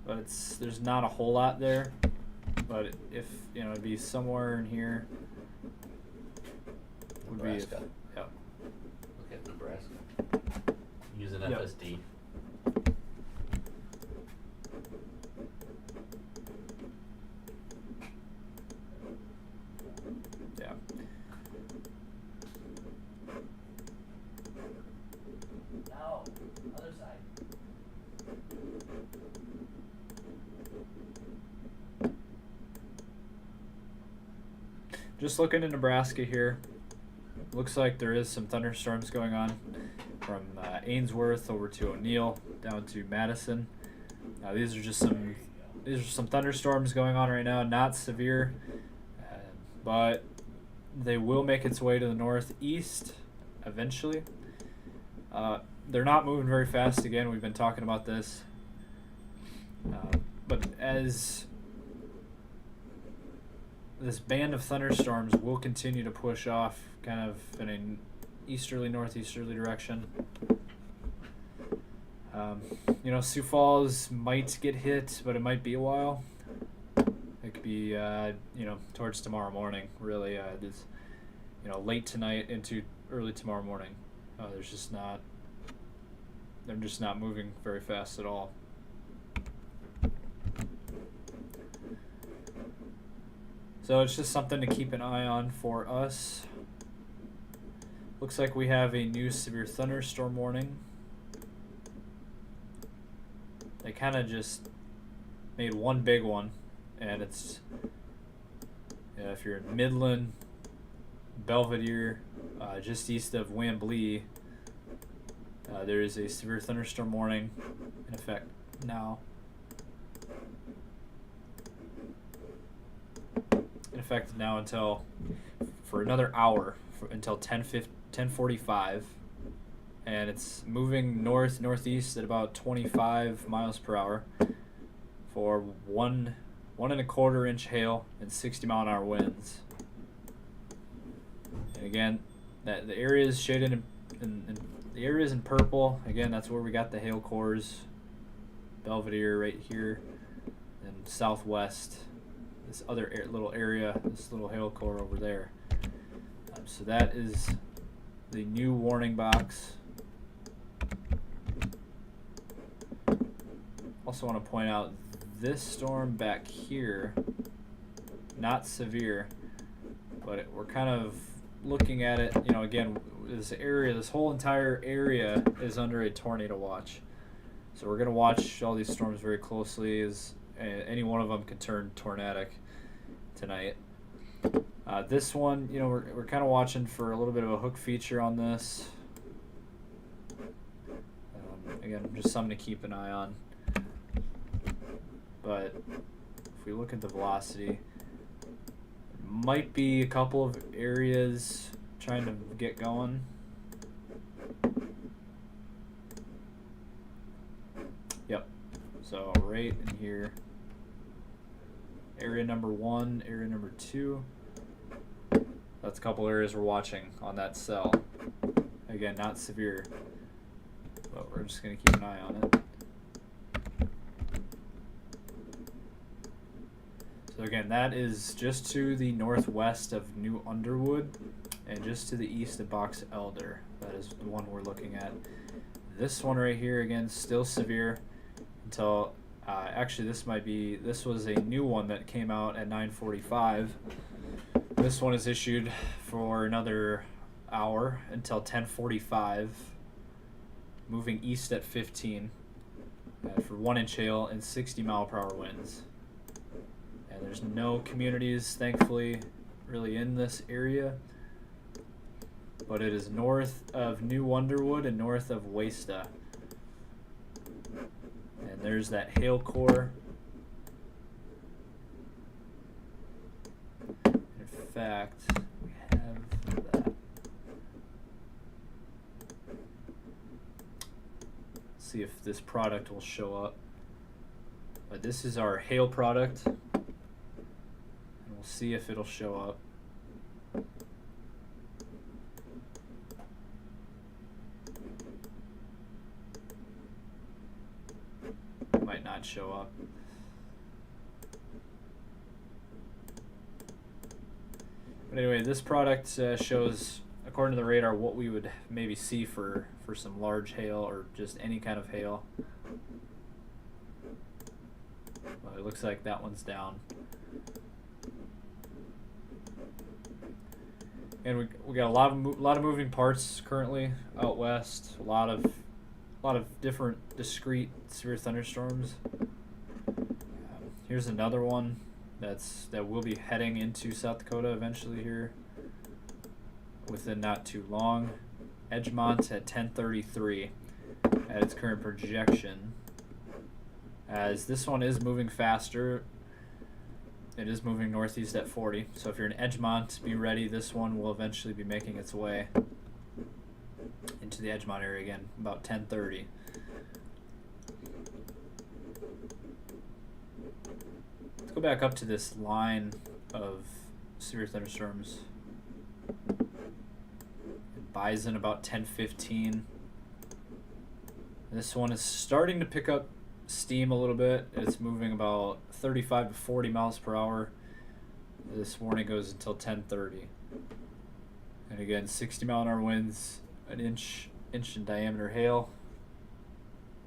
But there's not a whole lot there. But if it'd be somewhere in here. Would Nebraska. be yep. Look at Nebraska. Using Yep. FSD. Yeah. No, other side. Just looking at Nebraska here, looks like there is some thunderstorms going on from Ainsworth over to O'Neill down to Madison. These are some thunderstorms going on right now, not severe, but they will make its way to the northeast eventually. They're not moving very fast. Again, we've been talking about this, but as this band of thunderstorms will continue to push off kind of in an easterly, northeasterly direction. Sioux Falls might get hit, but it might be a while. could be towards tomorrow morning. Really, this late tonight into early tomorrow morning. They're just not moving very fast at all. So it's just something to keep an eye on for us. Looks like we have a new severe thunderstorm warning. They kind of just made one big one, and it's if you're in Midland, Belvedere, just east of Wamblee, there is a severe thunderstorm warning in effect now. In effect now for another hour, until 10:45, and it's moving northeast at about 25 miles per hour for 1.25 inch hail and 60-mile-an-hour winds. And again, that the area is shaded in the areas in purple. Again, that's where we got the hail cores. Belvedere right here, and southwest. This other little area, this little hail core over there. So that is the new warning box. Also want to point out this storm back here, not severe, but we're kind of looking at it, again, this whole entire area is under a tornado watch. So we're going to watch all these storms very closely, as any one of them can turn tornadic tonight. This one, we're kind of watching for a little bit of a hook feature on this. Again, just something to keep an eye on. But if we look at the velocity, might be a couple of areas trying to get going. Yep. So right in here, area number 1, area number 2. That's a couple areas we're watching on that cell. Again, not severe, but we're just going to keep an eye on it. So again, that is just to the northwest of New Underwood and just to the east of Box Elder. That is the one we're looking at. This one right here, again, still severe until actually this was a new one that came out at 9:45. This one is issued for another hour until 10:45, moving east at 15 for 1 inch hail and 60-mile-per-hour winds. And there's no communities, thankfully, really in this area, but it is north of New Underwood and north of Wasta. And there's that hail core. In fact, we have that. Let's see if this product will show up. But this is our hail product. And we'll see if it'll show up. Might not show up. But anyway, this product shows, according to the radar, what we would maybe see for some large hail or just any kind of hail. Well, it looks like that one's down. And we got a lot of moving parts currently out west. A lot of different discrete severe thunderstorms. Here's another one that will be heading into South Dakota eventually here within not too long. Edgemont at 10:33 at its current projection. As this one is moving faster, it is moving northeast at 40. So if you're in Edgemont, be ready. This one will eventually be making its way into the Edgemont area again, about 10:30. Let's go back up to this line of severe thunderstorms. Bison about 10:15. This one is starting to pick up steam a little bit. It's moving about 35 to 40 miles per hour. This warning goes until 10:30. And again, 60-mile-an-hour winds, an inch in diameter hail.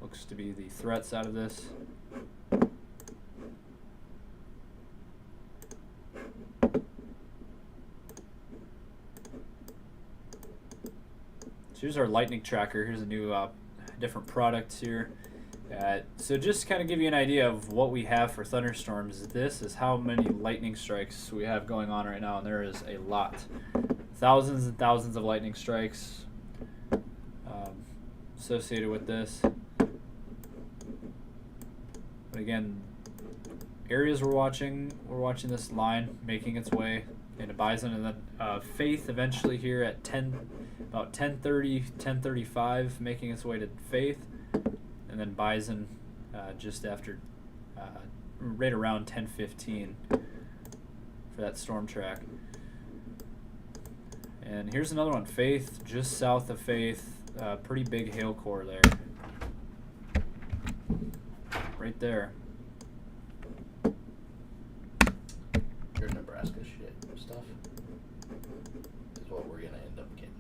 Looks to be the threat side of this. So here's our lightning tracker. Here's a new different products here. So just kind of give you an idea of what we have for thunderstorms. This is how many lightning strikes we have going on right now, and there is a lot. Thousands and thousands of lightning strikes associated with this. But again, areas we're watching this line making its way into Bison, and then Faith eventually here at about 10:30, 10:35, making its way to Faith, and then Bison just after, right around 10:15 for that storm track. And here's another one, Faith, just south of Faith, pretty big hail core there. Right there. Your Nebraska shit stuff is what we're gonna end up getting.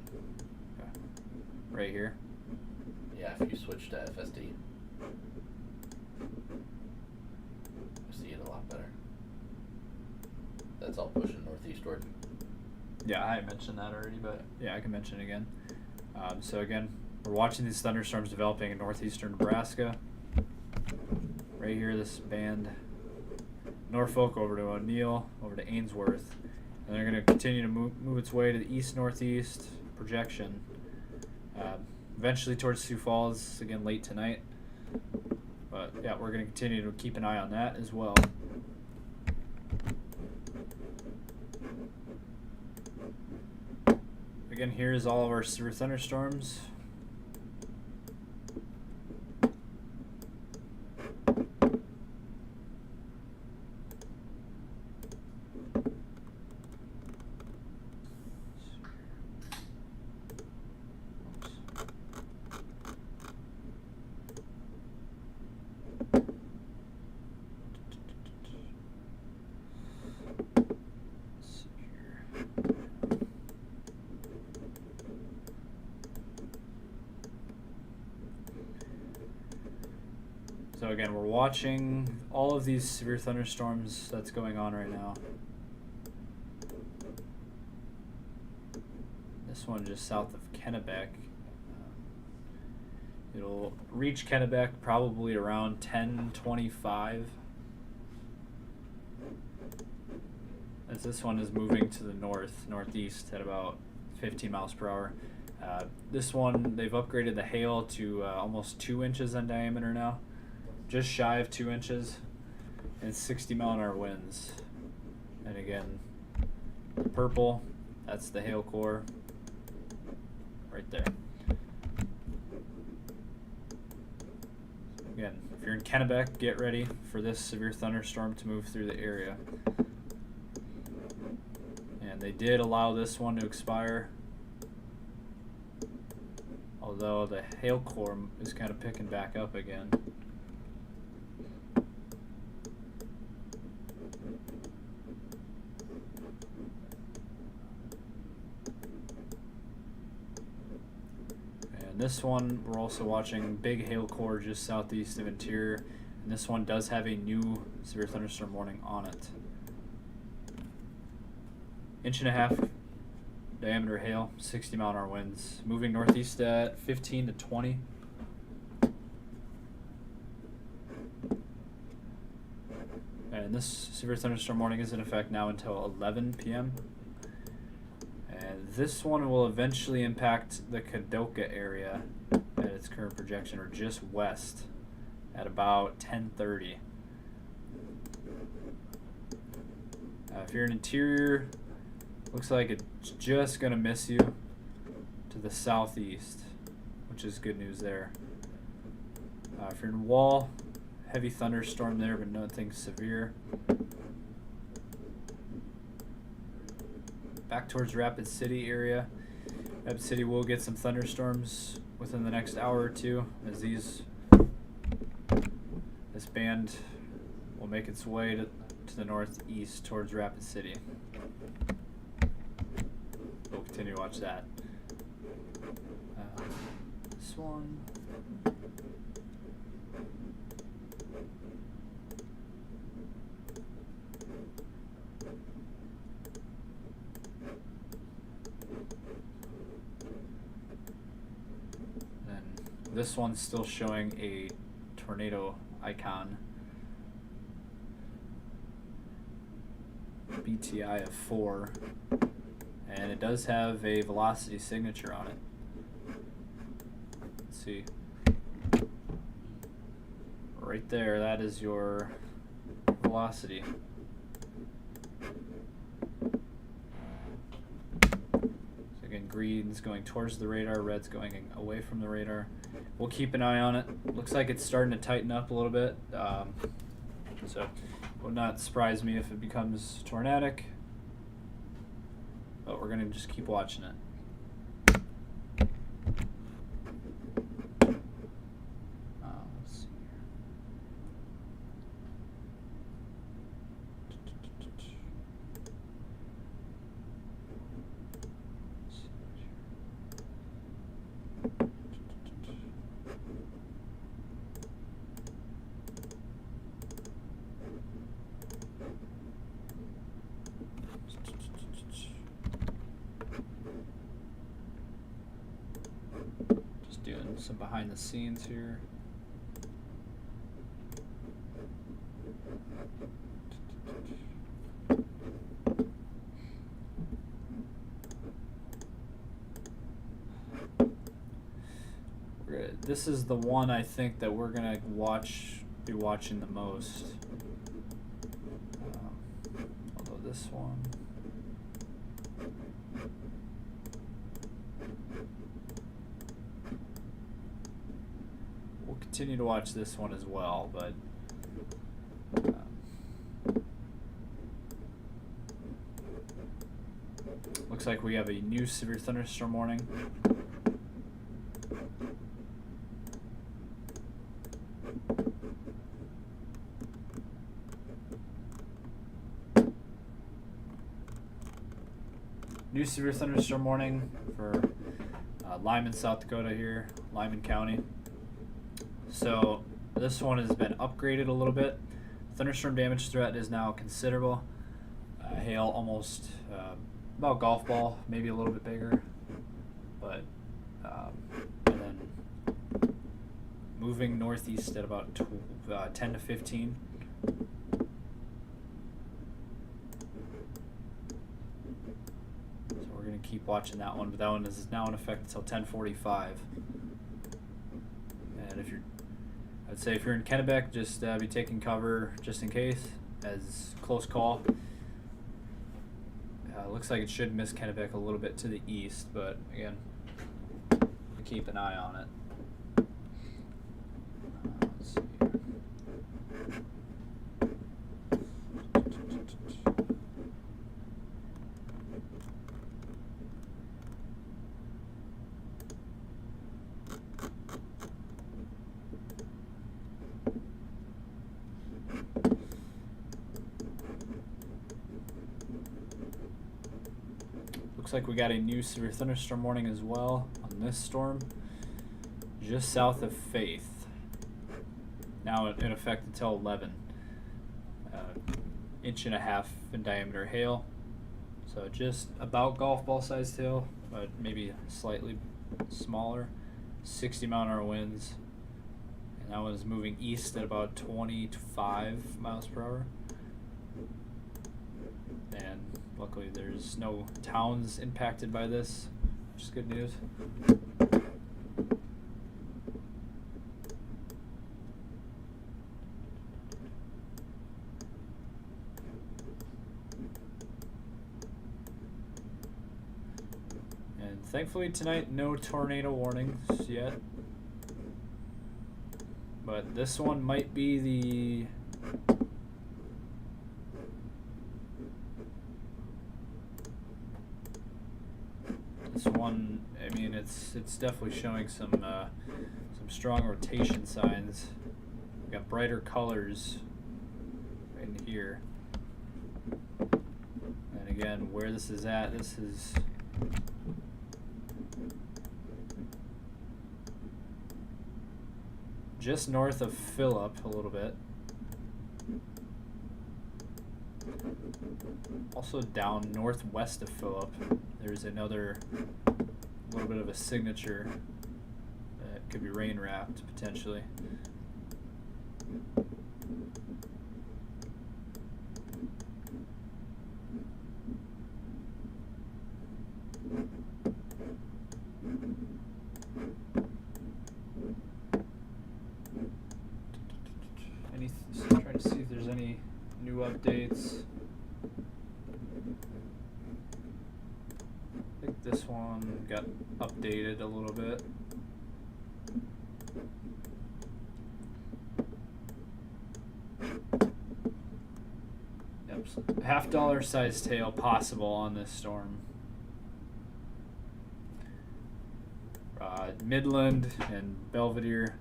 Right here. Yeah, if you switch to FSD, you see it a lot better. That's all pushing northeastward. Yeah, I mentioned that already, but yeah, I can mention it again. So again, we're watching these thunderstorms developing in northeastern Nebraska. Right here, this band, Norfolk over to O'Neill, over to Ainsworth, and they're going to continue to move its way to the east-northeast projection. Eventually towards Sioux Falls, again late tonight. But yeah, we're going to continue to keep an eye on that as well. Again, here's all of our severe thunderstorms. So again, we're watching all of these severe thunderstorms that's going on right now. This one just south of Kennebec. It'll reach Kennebec probably around 10:25. As this one is moving to the northeast at about 15 miles per hour. This one, they've upgraded the hail to almost 2 inches in diameter now. Just shy of 2 inches, and 60-mile-an-hour winds. And again, purple, that's the hail core right there. Again, if you're in Kennebec, get ready for this severe thunderstorm to move through the area. And they did allow this one to expire, although the hail core is kind of picking back up again. This one, we're also watching big hail core just southeast of Interior, and this one does have a new severe thunderstorm warning on it. 1.5 inch diameter hail, 60-mile-an-hour winds, moving northeast at 15 to 20. And this severe thunderstorm warning is in effect now until 11 p.m. And this one will eventually impact the Kadoka area at its current projection, or just west, at about 10:30. If you're in Interior, looks like it's just going to miss you to the southeast, which is good news there. If you're in Wall, heavy thunderstorm there, but nothing severe. Back towards Rapid City area. Rapid City will get some thunderstorms within the next hour or two, as these This band will make its way to the northeast towards Rapid City. We'll continue to watch that. This one. Then this one's still showing a tornado icon. BTI of 4. And it does have a velocity signature on it. Let's see. Right there, that is your velocity. So again, green's going towards the radar, red's going away from the radar. We'll keep an eye on it. Looks like it's starting to tighten up a little bit. So it would not surprise me if it becomes tornadic. But we're going to just keep watching it. Let's see Just doing some behind the scenes here. This is the one I think that we're gonna be watching the most. Although this one. We'll continue to watch this one as well, but looks like we have a new severe thunderstorm warning. New severe thunderstorm warning for Lyman, South Dakota here, Lyman County. So this one has been upgraded a little bit. Thunderstorm damage threat is now considerable. Hail almost about golf ball, maybe a little bit bigger. But and then moving northeast at about 10 to 15. Keep watching that one, but that one is now in effect until 10:45. And I'd say if you're in Kennebec, just be taking cover just in case, as close call. Looks like it should miss Kennebec a little bit to the east, but again, keep an eye on it. Let's see here. Looks like we got a new severe thunderstorm warning as well on this storm, just south of Faith. Now in effect until 11. 1.5 inches in diameter hail, so just about golf ball sized hail, but maybe slightly smaller. 60-mile-an-hour winds, and that one is moving east at about 25 miles per hour. And luckily there's no towns impacted by this, which is good news. And thankfully tonight, no tornado warnings yet. But this one might be the one. I mean, it's definitely showing some strong rotation signs. We got brighter colors in here. And again, where this is at, this is just north of Phillip a little bit. Also down northwest of Phillip, there's another little bit of a signature that could be rain wrapped potentially. Trying to see if there's any new updates. I think this one got updated a little bit. Yep, so $half size tail possible on this storm. Midland and Belvedere.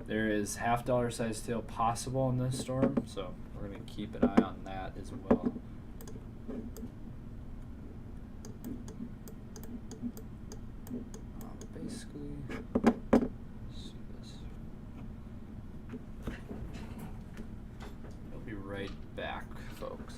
There is $half size tail possible in this storm, so we're going to keep an eye on that as well. Basically, let's see this. I'll be right back, folks.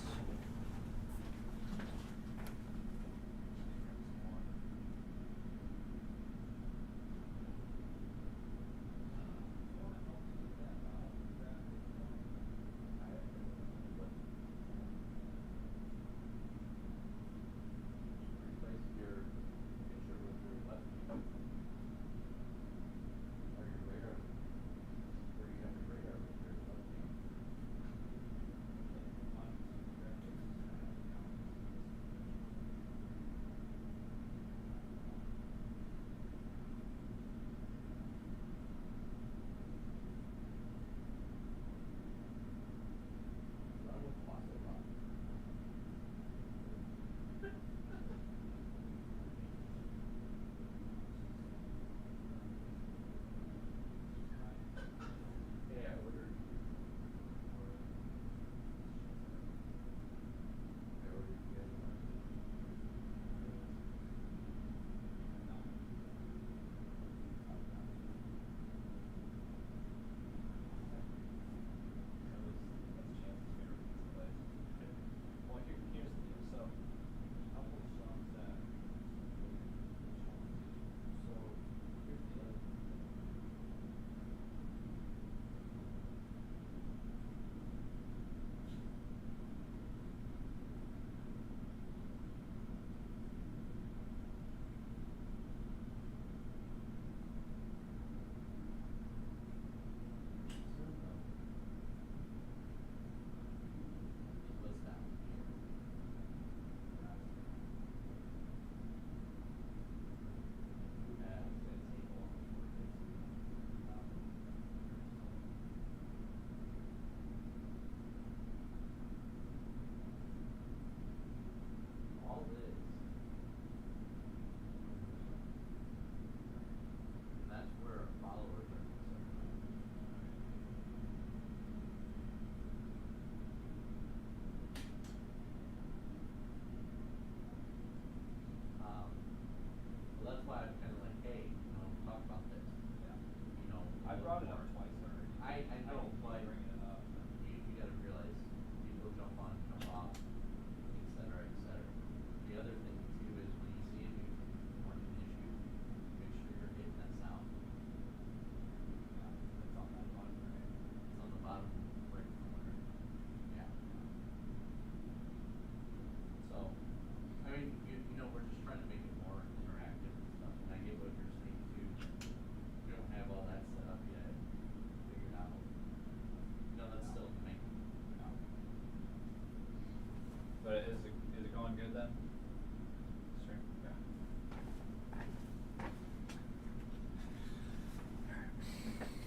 But is it going good then?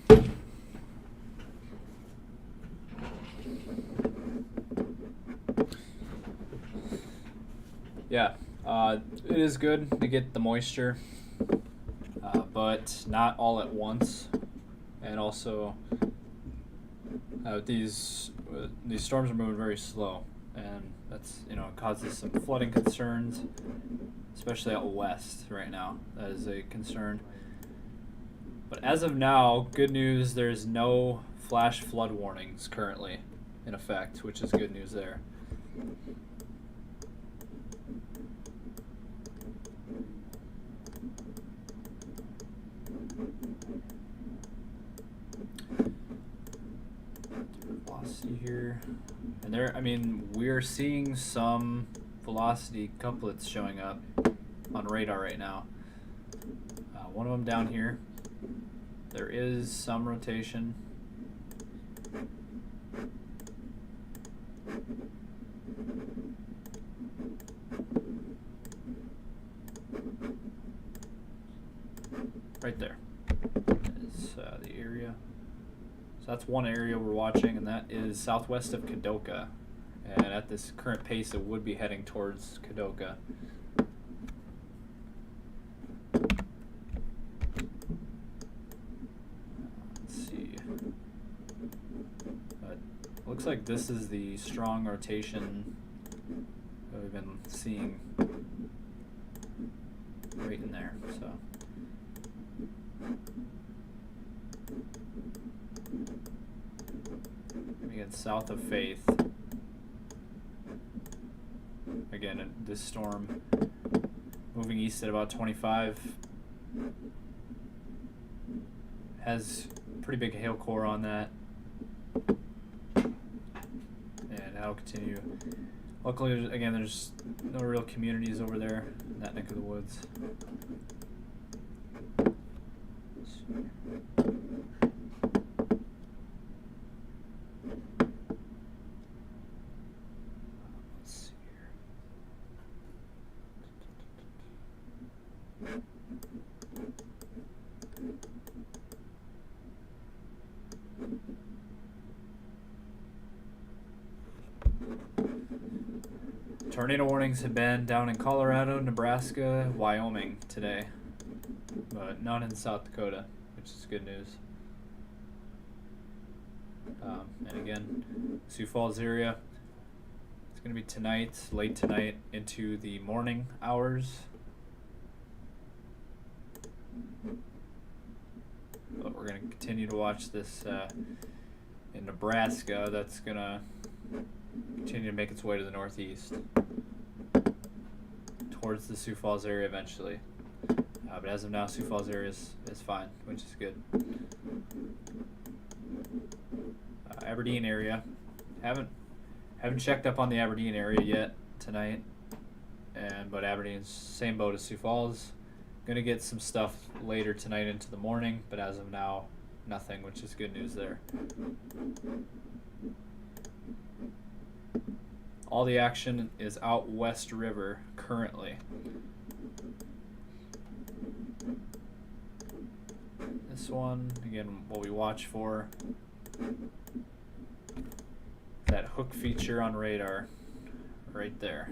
Sure. Yeah. It is good to get the moisture, but not all at once. and also these storms are moving very slow, and that's causes some flooding concerns, especially out west right now. That is a concern. But as of now, good news, there's no flash flood warnings currently in effect, which is good news there. Velocity here. And there, I mean, we're seeing some velocity couplets showing up on radar right now. One of them down here. There is some rotation. Right there is the area. So that's one area we're watching, and that is southwest of Kadoka. And at this current pace, it would be heading towards Kadoka. Looks like this is the strong rotation that we've been seeing right in there. So again, south of Faith. Again, this storm moving east at about 25 has pretty big hail core on that. That'll continue. Luckily, again, there's no real communities over there in that neck of the woods. Let's see here. Tornado warnings have been down in Colorado, Nebraska, Wyoming today, but none in South Dakota, which is good news. And again, Sioux Falls area, it's going to be tonight, late tonight, into the morning hours. But we're going to continue to watch this in Nebraska. That's going to continue to make its way to the northeast towards the Sioux Falls area eventually. But as of now, Sioux Falls area is fine, which is good. Aberdeen area, haven't checked up on the Aberdeen area yet tonight, but Aberdeen's same boat as Sioux Falls. Gonna get some stuff later tonight into the morning, but as of now, nothing, which is good news there. All the action is out West River currently. This one, again, what we watch for, that hook feature on radar right there.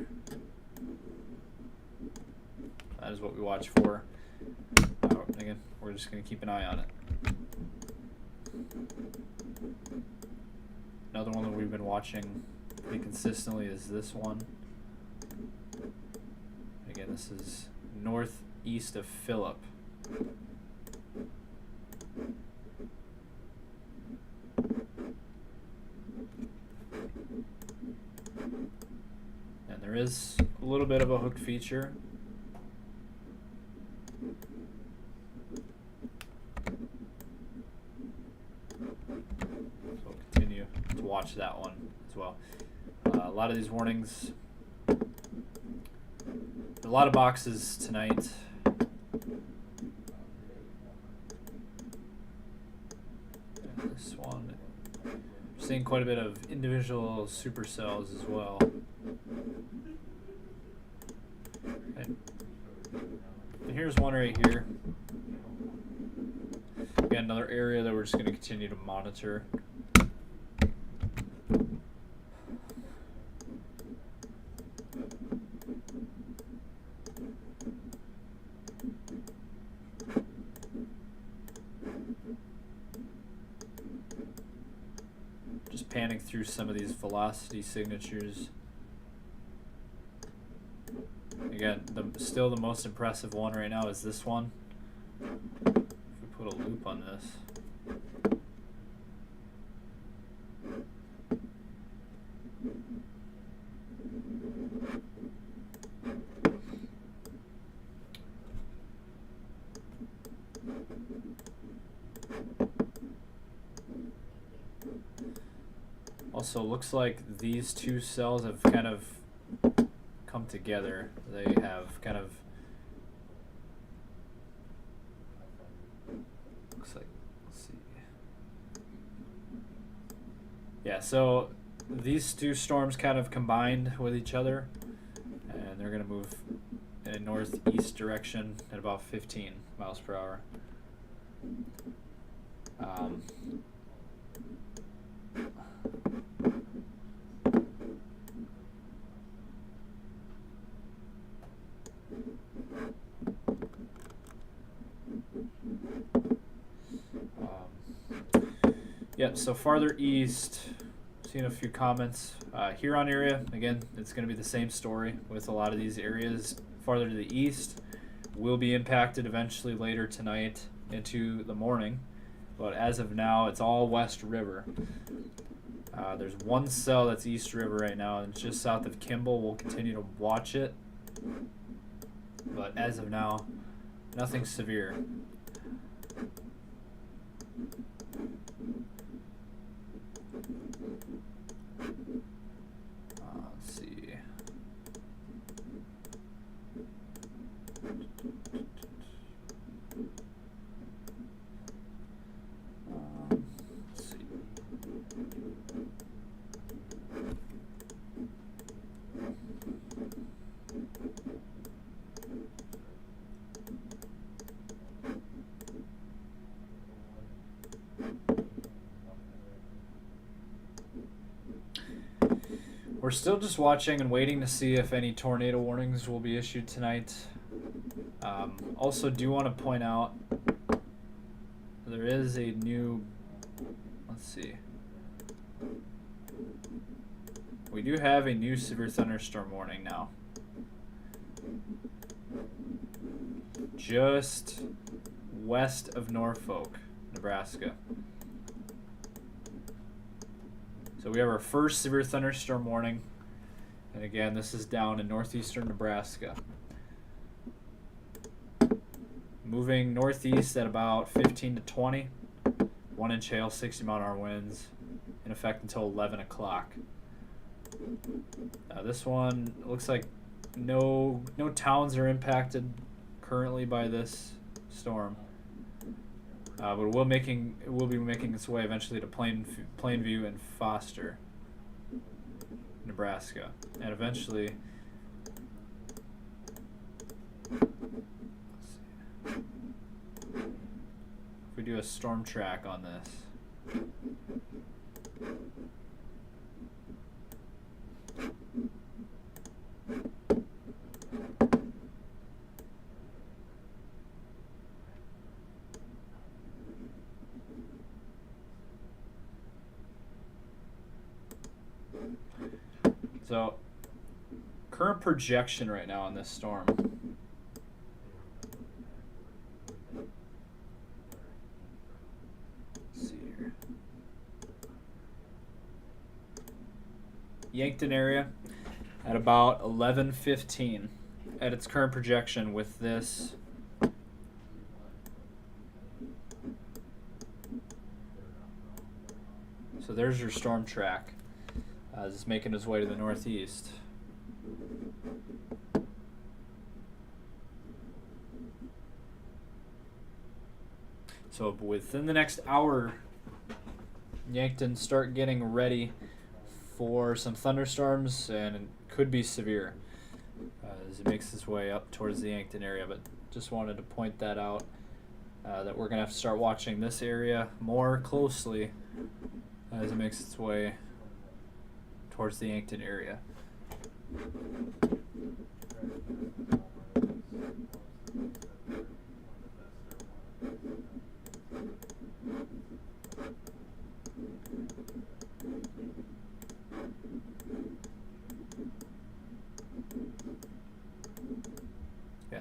That is what we watch for. Again, we're just going to keep an eye on it. Another one that we've been watching pretty consistently is this one. Again, this is northeast of Phillip. And there is a little bit of a hook feature. So we'll continue to watch that one as well. A lot of these warnings, a lot of boxes tonight. And this one, seeing quite a bit of individual supercells as well. And here's one right here. Again, another area that we're just going to continue to monitor. Just panning through some of these velocity signatures. Again, still the most impressive one right now is this one. If we put a loop on this. Also, looks like these two cells have kind of come together. They have kind of, looks like, let's see. Yeah, so these two storms kind of combined with each other, and they're going to move in a northeast direction at about 15 miles per hour. Yep, so farther east, seen a few comments. Huron area, again, it's going to be the same story with a lot of these areas. Farther to the east will be impacted eventually later tonight into the morning. But as of now, it's all West River. There's one cell that's East River right now, and it's just south of Kimball. We'll continue to watch it. But as of now, nothing severe. Let's see. Let's see. We're still just watching and waiting to see if any tornado warnings will be issued tonight. Also do want to point out there is a new, let's see. We do have a new severe thunderstorm warning now. Just west of Norfolk, Nebraska. So we have our first severe thunderstorm warning. And again, this is down in northeastern Nebraska. Moving northeast at about 15 to 20. 1 inch hail, 60 mile an hour winds. In effect until 11 o'clock. This one looks like no towns are impacted currently by this storm. But it will be making its way eventually to Plainview and Foster, Nebraska, and eventually. If we do a storm track on this. So, current projection right now on this storm. Let's see here. Yankton area at about 11:15 at its current projection with this. So there's your storm track. Just making his way to the northeast. So within the next hour, Yankton start getting ready for some thunderstorms, and it could be severe as it makes its way up towards the Yankton area. But just wanted to point that out, that we're going to have to start watching this area more closely as it makes its way towards the Yankton area.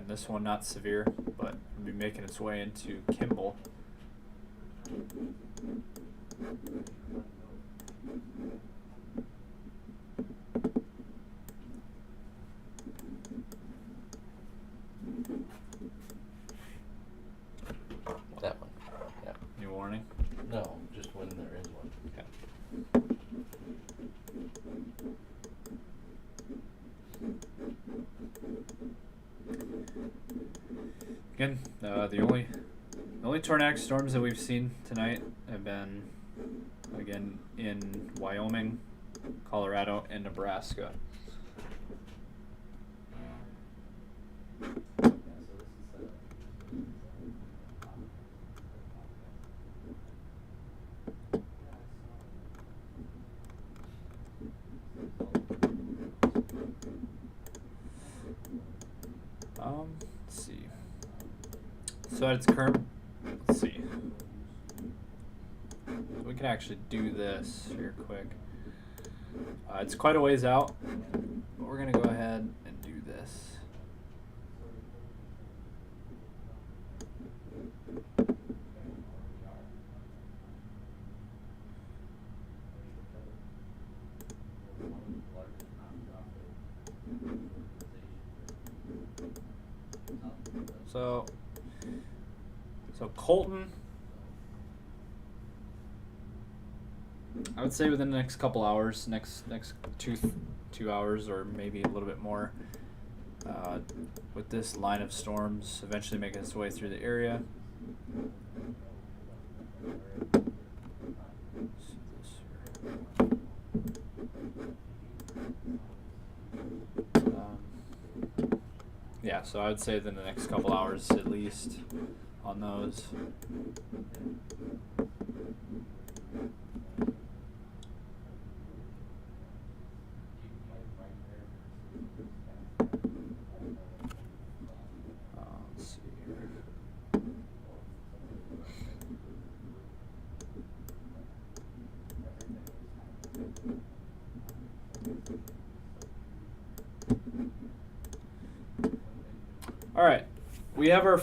Again, this one not severe, but will be making its way into Kimball. That one. Yeah. New warning. No, just when there is one. Okay. Again, the only tornadic storms that we've seen tonight have been, again, in Wyoming, Colorado, and Nebraska. Let's see. So at its current, let's see. We can actually do this here quick. It's quite a ways out, but we're gonna go ahead and do this. So Colton, I would say within the next couple hours, next two hours, or maybe a little bit more, with this line of storms eventually making its way through the area. Yeah, so I would say within the next couple hours at least on those. Let's see here. All right, we have our.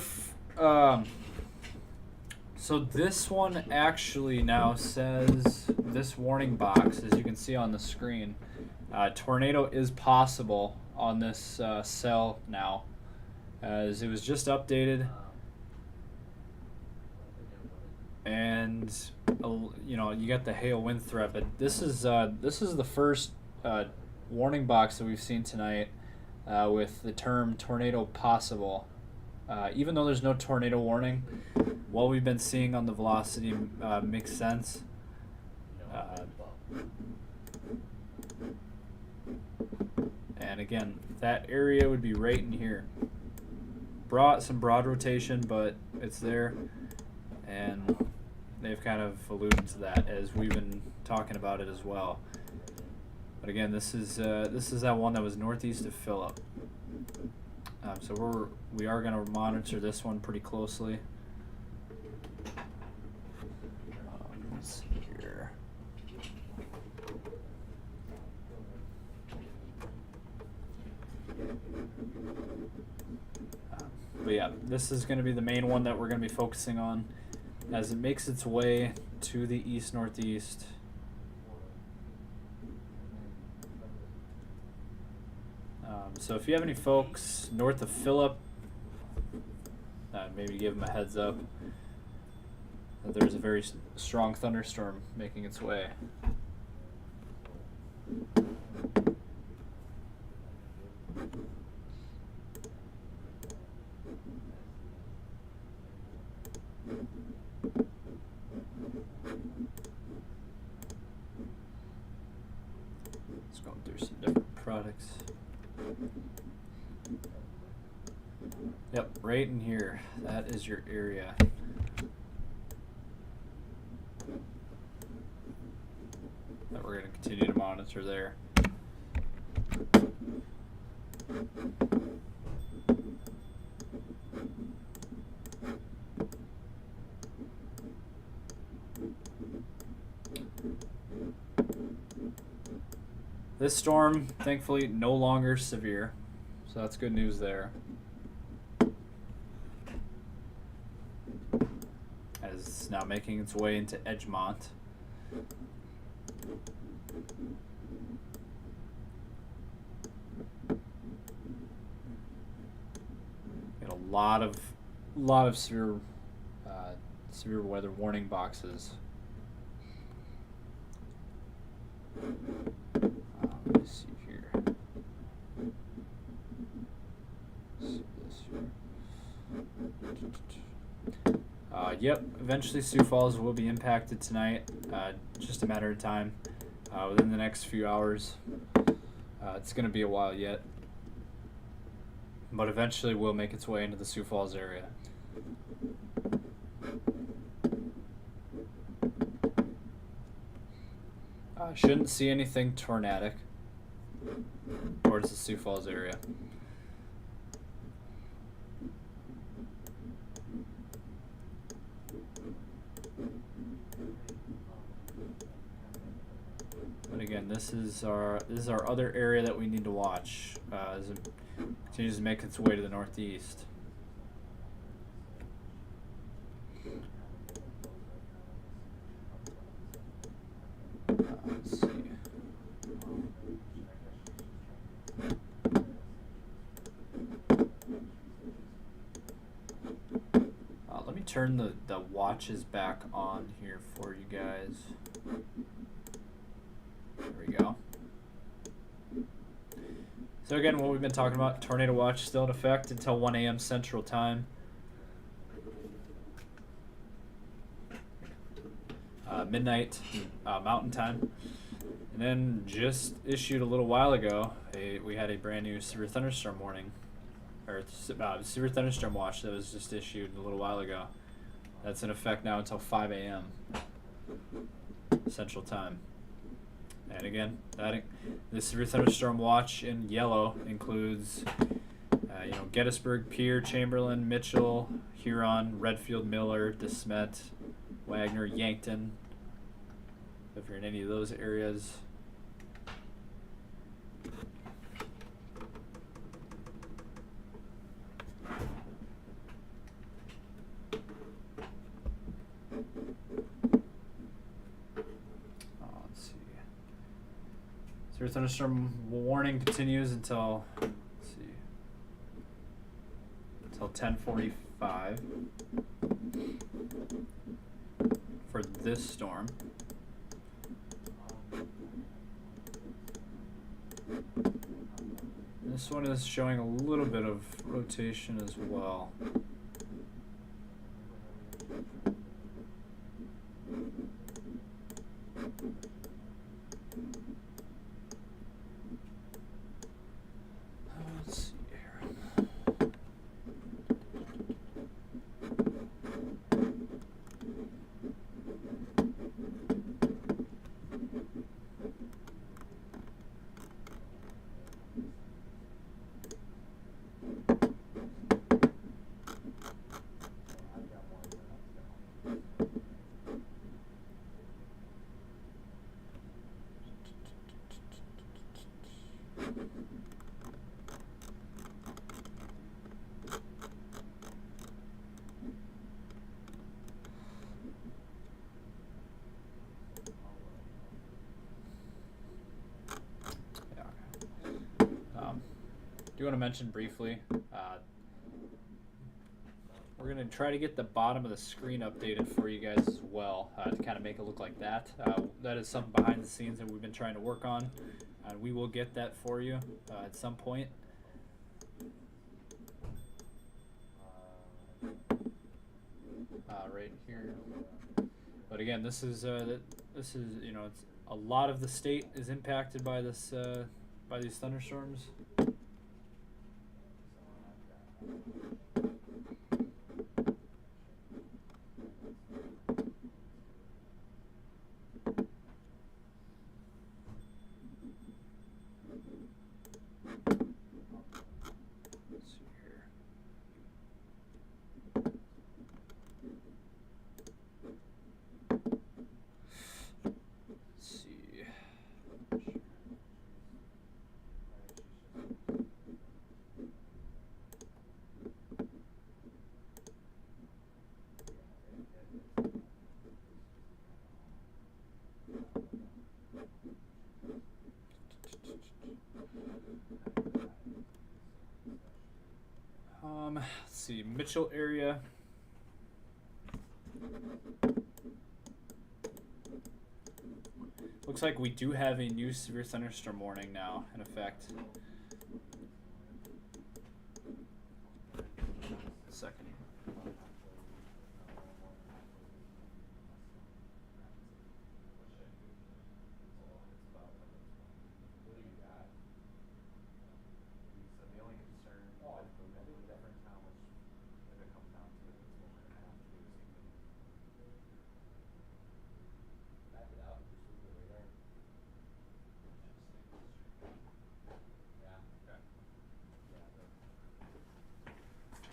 So this one actually now says, this warning box, as you can see on the screen, tornado is possible on this cell now, as it was just updated, and you know, you got the hail wind threat, but this is the first warning box that we've seen tonight with the term tornado possible. Even though there's no tornado warning, what we've been seeing on the velocity makes sense. And again, that area would be right in here. Some broad rotation, but it's there, and they've kind of alluded to that as we've been talking about it as well. But again, this is that one that was northeast of Phillip. So we are going to monitor this one pretty closely. Let's see here. But yeah, this is going to be the main one that we're going to be focusing on as it makes its way to the east-northeast. So if you have any folks north of Phillip, maybe give them a heads up that there's a very strong thunderstorm making its way. Let's go through some different products. Yep, right in here. That is your area. That we're going to continue to monitor there. This storm, thankfully, no longer severe, so that's good news there. now making its way into Edgemont. Got a lot of severe weather warning boxes. Let me see here. See this here. Yep, eventually Sioux Falls will be impacted tonight. Just a matter of time. Within the next few hours. It's going to be a while yet. But eventually will make its way into the Sioux Falls area. Shouldn't see anything tornadic towards the Sioux Falls area. But again, this is our other area that we need to watch as it continues to make its way to the northeast. Let's see. Let me turn the watches back on here for you guys. There we go. So again, what we've been talking about, tornado watch still in effect until 1 a.m. Central Time. Midnight Mountain Time. And then just issued a little while ago, we had a brand new severe thunderstorm warning, or severe thunderstorm watch that was just issued a little while ago. That's in effect now until 5 a.m. Central Time. And again, the severe thunderstorm watch in yellow includes, Gettysburg, Pierre, Chamberlain, Mitchell, Huron, Redfield, Miller, DeSmet, Wagner, Yankton. If you're in any of those areas. Let's see. Severe thunderstorm warning continues until 10:45 for this storm. This one is showing a little bit of rotation as well. Let's see here. Do want to mention briefly, we're going to try to get the bottom of the screen updated for you guys as well, to kind of make it look like that. That is something behind the scenes that we've been trying to work on, and we will get that for you at some point. Right here. But again, this is it's a lot of the state is impacted by this by these thunderstorms. see, Mitchell area. Looks like we do have a new severe thunderstorm warning now in effect. Second.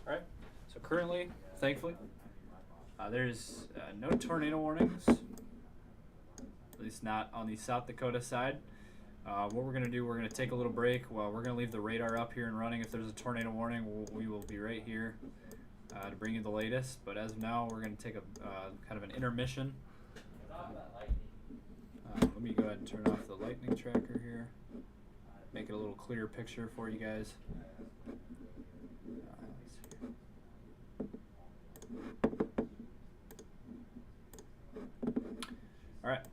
Alright, so currently, thankfully, there's no tornado warnings, at least not on the South Dakota side. What we're going to do, we're going to take a little break. Well, we're going to leave the radar up here and running. If there's a tornado warning, we will be right here to bring you the latest. But as of now, we're going to take a kind of an intermission. Let me go ahead and turn off the lightning tracker here. Make it a little clearer picture for you guys. Alright,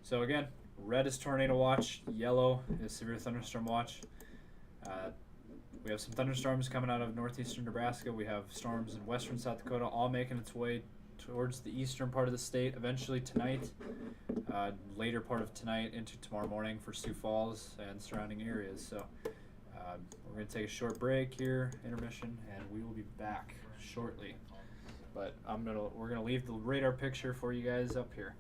so again, red is tornado watch, yellow is severe thunderstorm watch. We have some thunderstorms coming out of northeastern Nebraska. We have storms in western South Dakota, all making its way towards the eastern part of the state. Eventually tonight, later part of tonight into tomorrow morning for Sioux Falls and surrounding areas. So we're going to take a short break here, intermission, and we will be back shortly. But we're gonna leave the radar picture for you guys up here.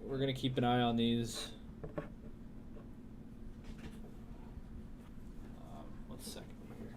we're gonna keep an eye on these. One second here.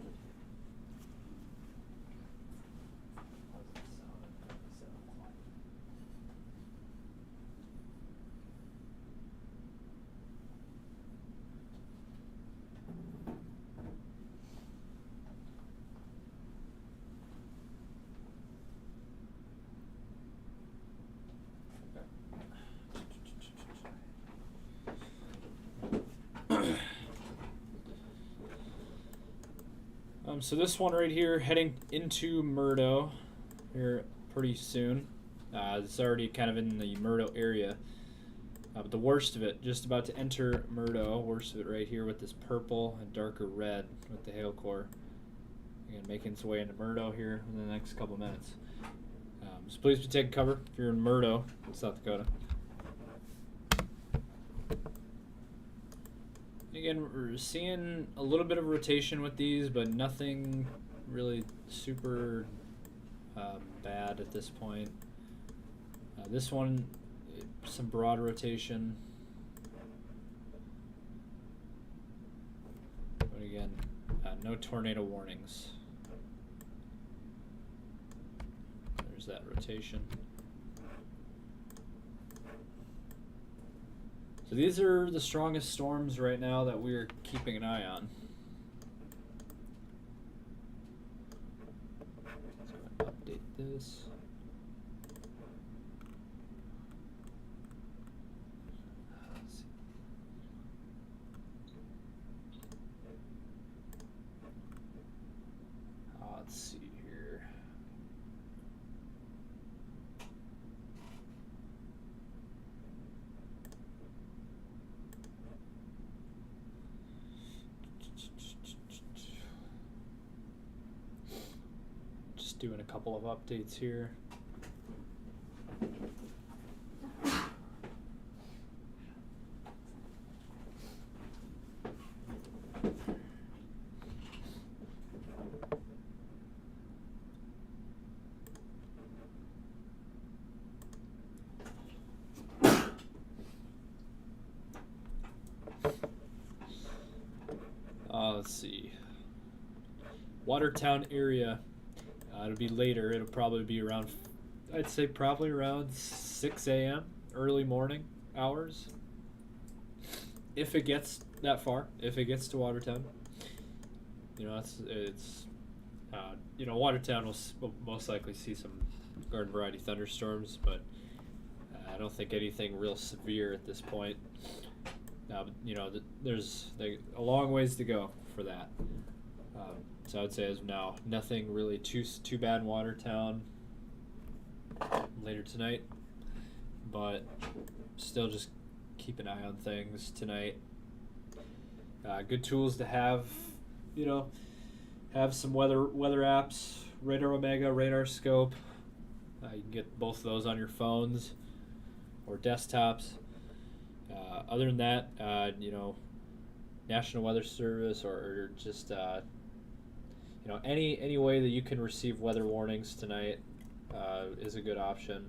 So this one right here, heading into Murdo here pretty soon. It's already kind of in the Murdo area. But the worst of it, just about to enter Murdo, worst of it right here with this purple and darker red with the hail core. Again, making its way into Murdo here in the next couple minutes. So please be taking cover if you're in Murdo, South Dakota. Again, we're seeing a little bit of rotation with these, but nothing really super bad at this point. This one, some broad rotation. But again, no tornado warnings. There's that rotation. So these are the strongest storms right now that we're keeping an eye on. Let's go ahead and update this. Let's see. Let's see here. Just doing a couple of updates here. Let's see. Watertown area. It'll be later. It'll probably be around, I'd say probably around 6 a.m. early morning hours. If it gets that far, if it gets to Watertown, you know, Watertown will most likely see some garden variety thunderstorms, but I don't think anything real severe at this point. There's a long ways to go for that. So I would say as of now, nothing really too bad in Watertown later tonight, but still just keep an eye on things tonight. Good tools to have, have some weather apps, Radar Omega, Radar Scope. You can get both of those on your phones or desktops. Other than that, National Weather Service or just any way that you can receive weather warnings tonight is a good option.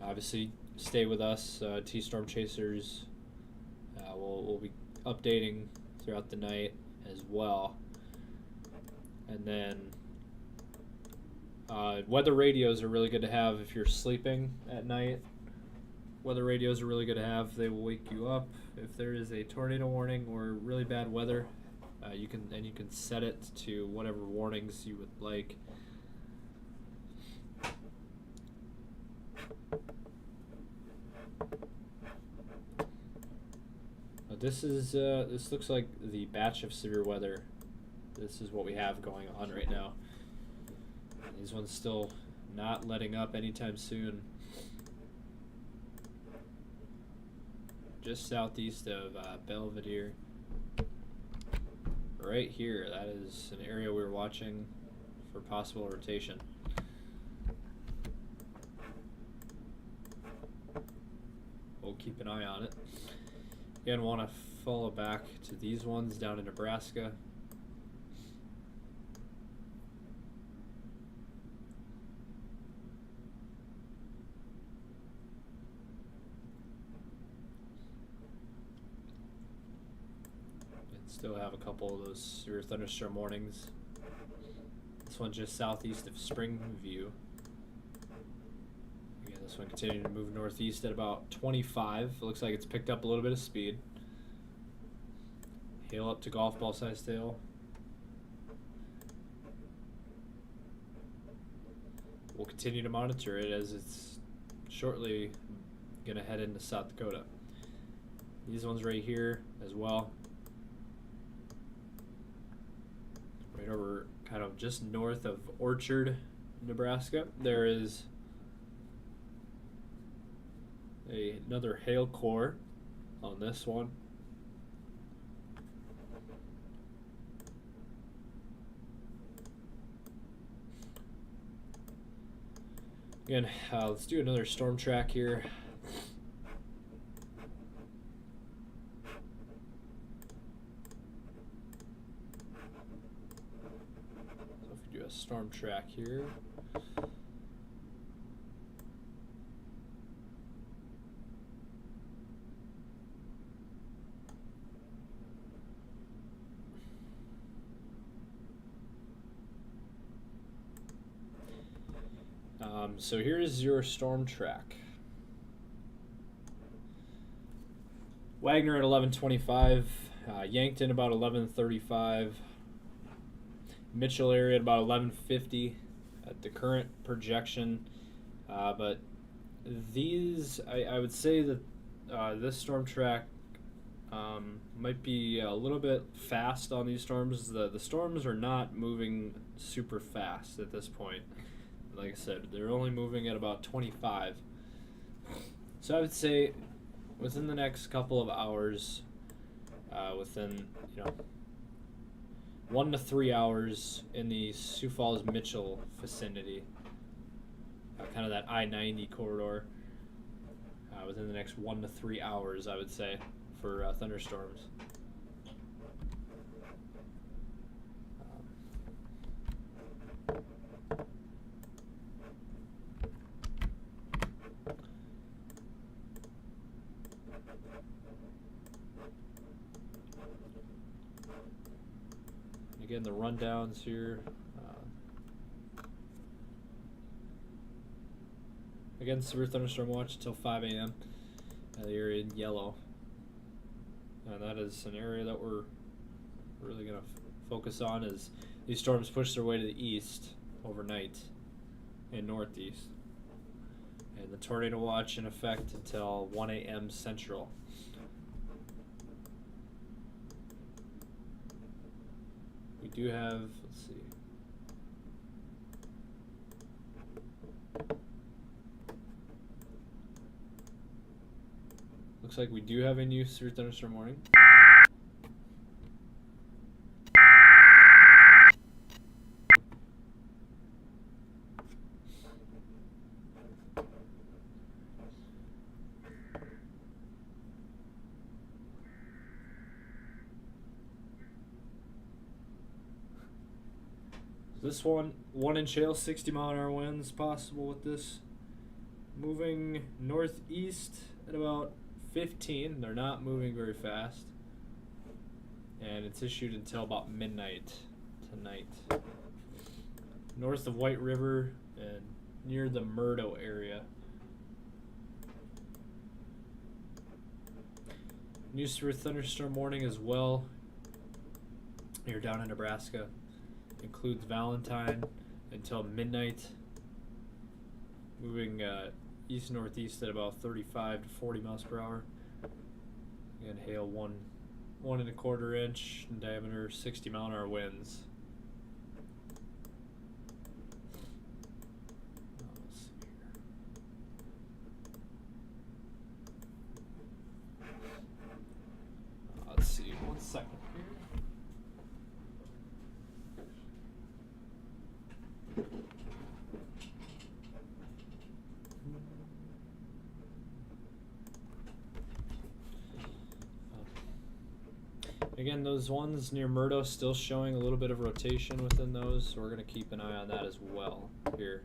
Obviously, stay with us, T-Storm Chasers. We'll be updating throughout the night as well. And then weather radios are really good to have if you're sleeping at night. Weather radios are really good to have. They will wake you up if there is a tornado warning or really bad weather. You can set it to whatever warnings you would like. This looks like the batch of severe weather. This is what we have going on right now. These ones still not letting up anytime soon. Just southeast of Belvedere. Right here, that is an area we were watching for possible rotation. We'll keep an eye on it. Again, want to follow back to these ones down in Nebraska. Still have a couple of those severe thunderstorm warnings. This one just southeast of Springview. Again, this one continuing to move northeast at about 25. It looks like it's picked up a little bit of speed. Hail up to golf ball sized hail. We'll continue to monitor it as it's shortly going to head into South Dakota. These ones right here as well. Right over kind of just north of Orchard, Nebraska, there is another hail core on this one. Again, let's do another storm track here. So if we do a storm track here. So here's your storm track. Wagner at 11:25, Yankton about 11:35, Mitchell area at about 11:50 at the current projection. But these, I would say that this storm track might be a little bit fast on these storms. The storms are not moving super fast at this point. Like I said, they're only moving at about 25. So I would say within the next couple of hours, within 1 to 3 hours in the Sioux Falls Mitchell vicinity, kind of that I-90 corridor, within the next 1 to 3 hours, I would say, for thunderstorms. Again, the rundowns here. Again, severe thunderstorm watch until 5 a.m. The area in yellow. And that is an area that we're really going to focus on as these storms push their way to the east overnight and northeast. And the tornado watch in effect until 1 a.m. Central. We do have, let's see. Looks like we do have a new severe thunderstorm warning. This one 1-inch hail, 60-mile-an-hour winds possible with this. Moving northeast at about 15. They're not moving very fast. And it's issued until about midnight tonight. North of White River and near the Murdo area. New severe thunderstorm warning as well. Here down in Nebraska. Includes Valentine until midnight. Moving east-northeast at about 35 to 40 miles per hour. Again, hail 1.25 inch in diameter, 60-mile-an-hour winds. Let's see, 1 second here. Again, those ones near Murdo still showing a little bit of rotation within those, so we're going to keep an eye on that as well here.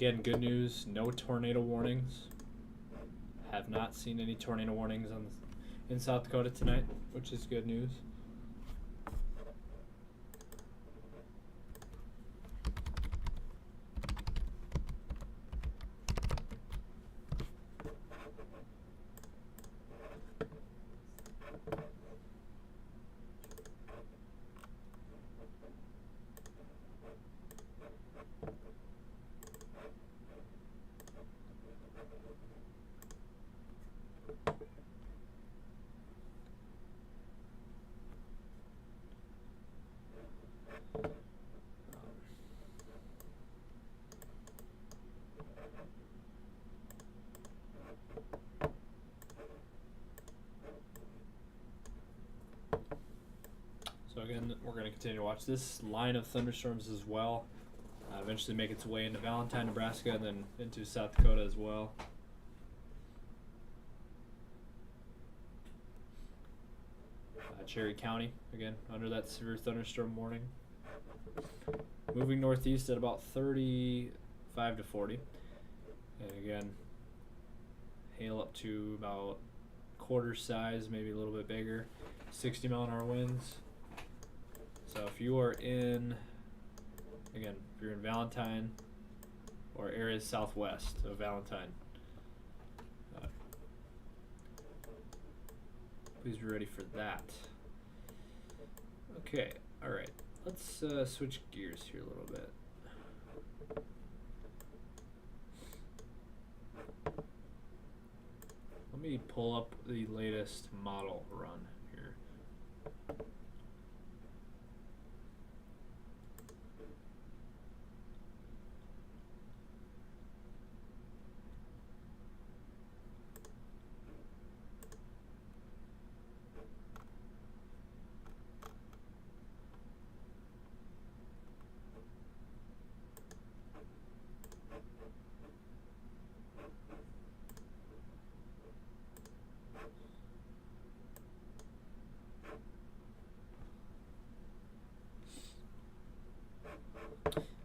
Again, good news, no tornado warnings. Have not seen any tornado warnings in South Dakota tonight, which is good news. So again, we're going to continue to watch this line of thunderstorms as well. Eventually make its way into Valentine, Nebraska, and then into South Dakota as well. Cherry County, again, under that severe thunderstorm warning. Moving northeast at about 35 to 40. And again, hail up to about quarter size, maybe a little bit bigger. 60-mile-an-hour winds. So if you are in, again, if you're in Valentine or areas southwest of Valentine, please be ready for that. Okay, all right. Let's switch gears here a little bit. Let me pull up the latest model run here.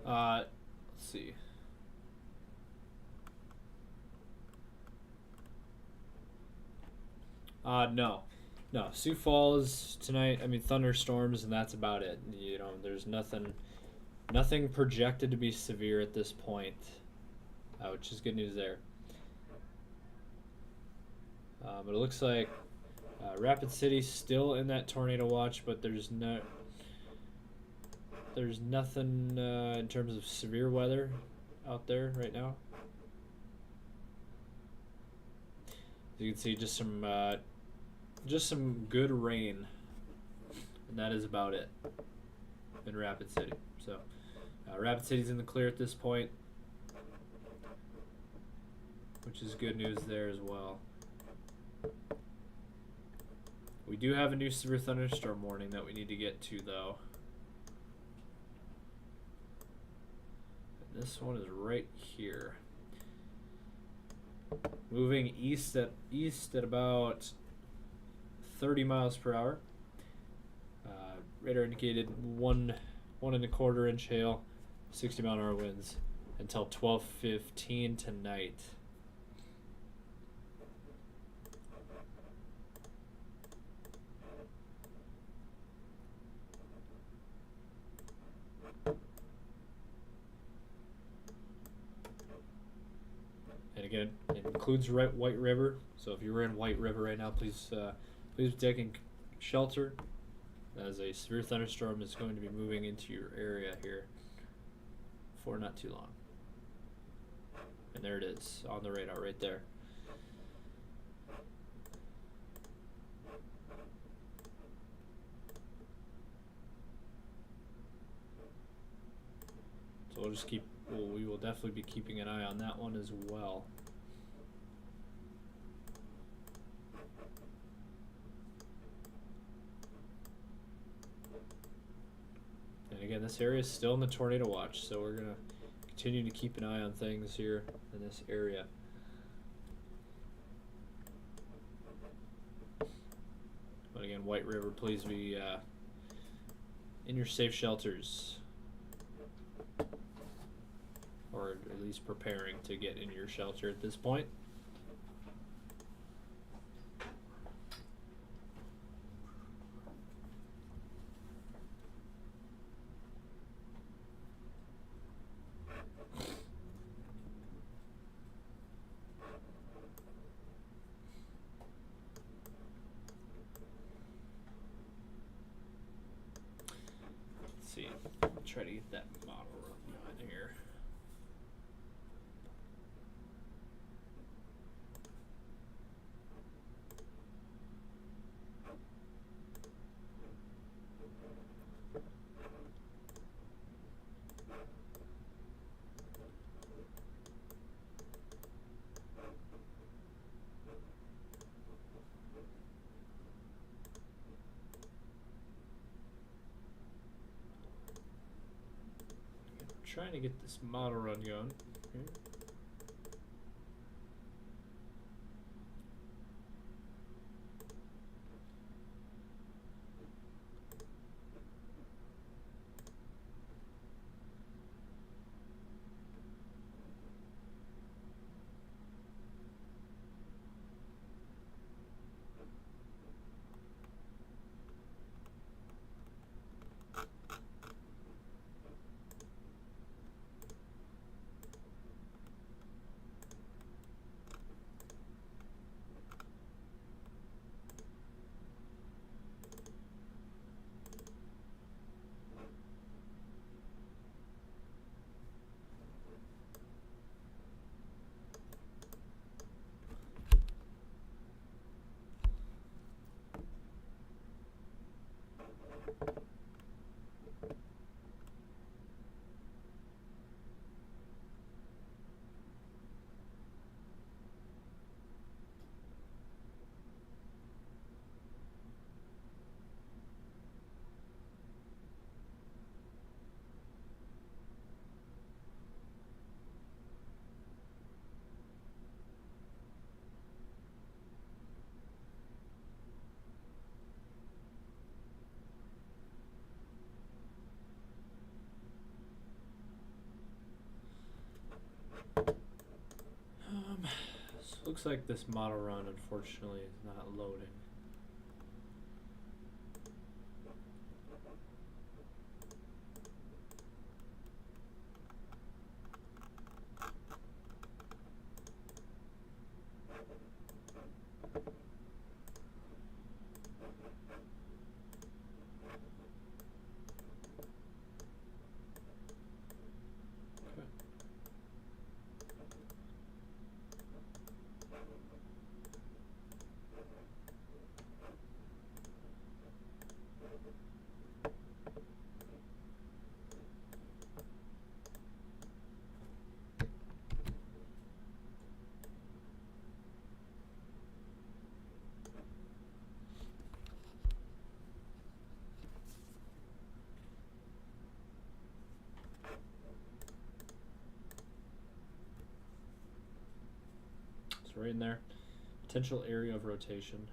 Let's see. No. Sioux Falls tonight. I mean, thunderstorms, and that's about it. You know, there's nothing projected to be severe at this point, which is good news there. But it looks like Rapid City's still in that tornado watch, but there's nothing in terms of severe weather out there right now. As you can see, just some good rain, and that is about it in Rapid City. So Rapid City's in the clear at this point, which is good news there as well. We do have a new severe thunderstorm warning that we need to get to, though. And this one is right here. Moving east at about 30 miles per hour. Radar indicated 1.25 inch hail, 60-mile-an-hour winds until 12:15 tonight. And again, it includes White River. So if you're in White River right now, please be taking shelter, as a severe thunderstorm is going to be moving into your area here for not too long. And there it is on the radar right there. So we will definitely be keeping an eye on that one as well. And again, this area is still in the tornado watch, so we're going to continue to keep an eye on things here in this area. But again, White River, please be in your safe shelters. or at least preparing to get in your shelter at this point. Let's see. Try to get that model run here. Trying to get this model run going. Here. So looks like this model run unfortunately is not loading. So right in there, potential area of rotation.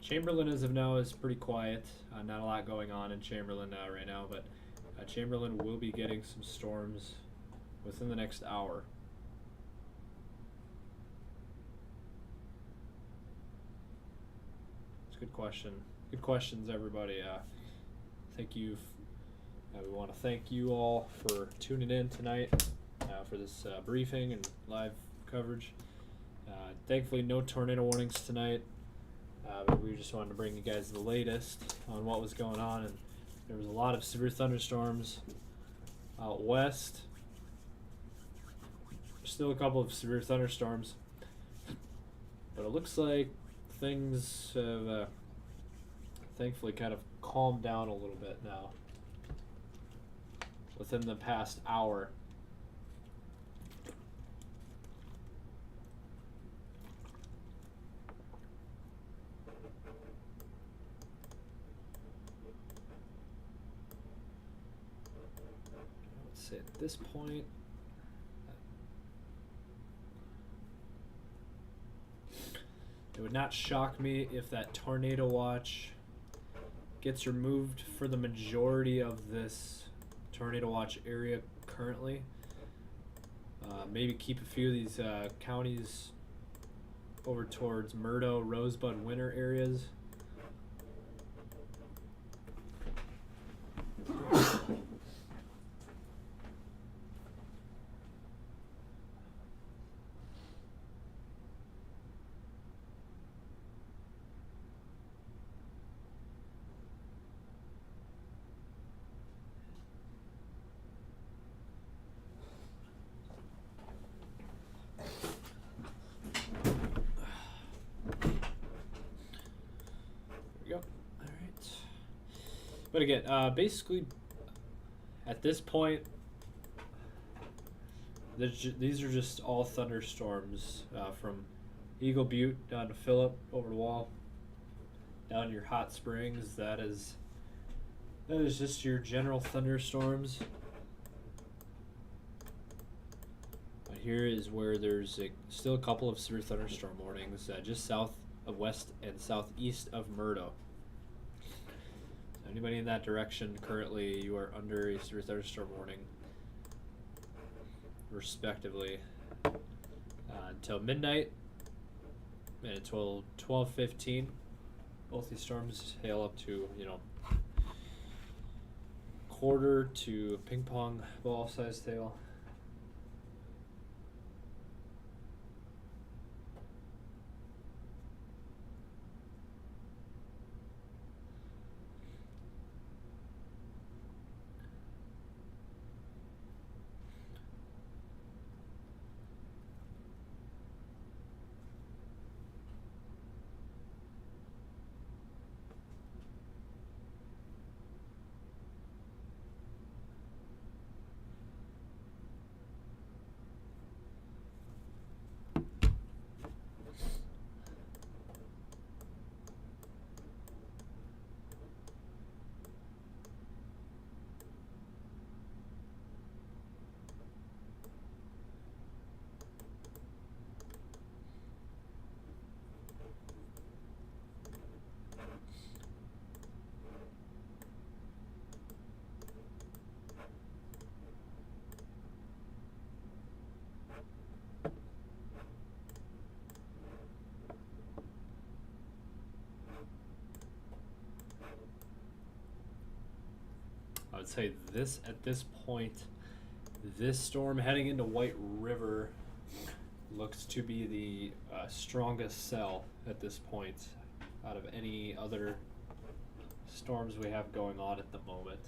Chamberlain as of now is pretty quiet. Not a lot going on in Chamberlain right now, but Chamberlain will be getting some storms within the next hour. It's a good question. Good questions, everybody. Thank you. We want to thank you all for tuning in tonight for this briefing and live coverage. Thankfully, no tornado warnings tonight. But we just wanted to bring you guys the latest on what was going on. And there was a lot of severe thunderstorms out west. Still a couple of severe thunderstorms. But it looks like things have thankfully kind of calmed down a little bit now within the past hour. Let's say at this point, it would not shock me if that tornado watch gets removed for the majority of this tornado watch area currently. Maybe keep a few of these counties over towards Murdo, Rosebud, Winter areas. But again, basically, at this point, these are just all thunderstorms from Eagle Butte down to Phillip, over the wall, down to your Hot Springs. That is just your general thunderstorms. But here is where there's still a couple of severe thunderstorm warnings just south of west and southeast of Murdo. Anybody in that direction currently, you are under a severe thunderstorm warning, respectively, until midnight and until 12:15. Both these storms hail up to, quarter to ping pong ball sized hail. I would say at this point, this storm heading into White River looks to be the strongest cell at this point out of any other storms we have going on at the moment.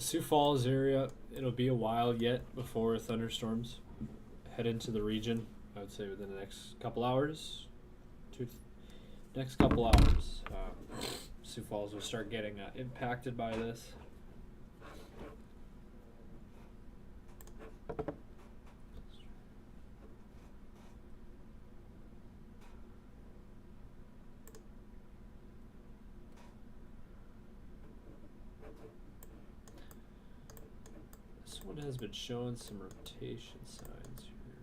Sioux Falls area, it'll be a while yet before thunderstorms head into the region. I would say within the next couple hours. Next couple hours, Sioux Falls will start getting impacted by this. This one has been showing some rotation signs here.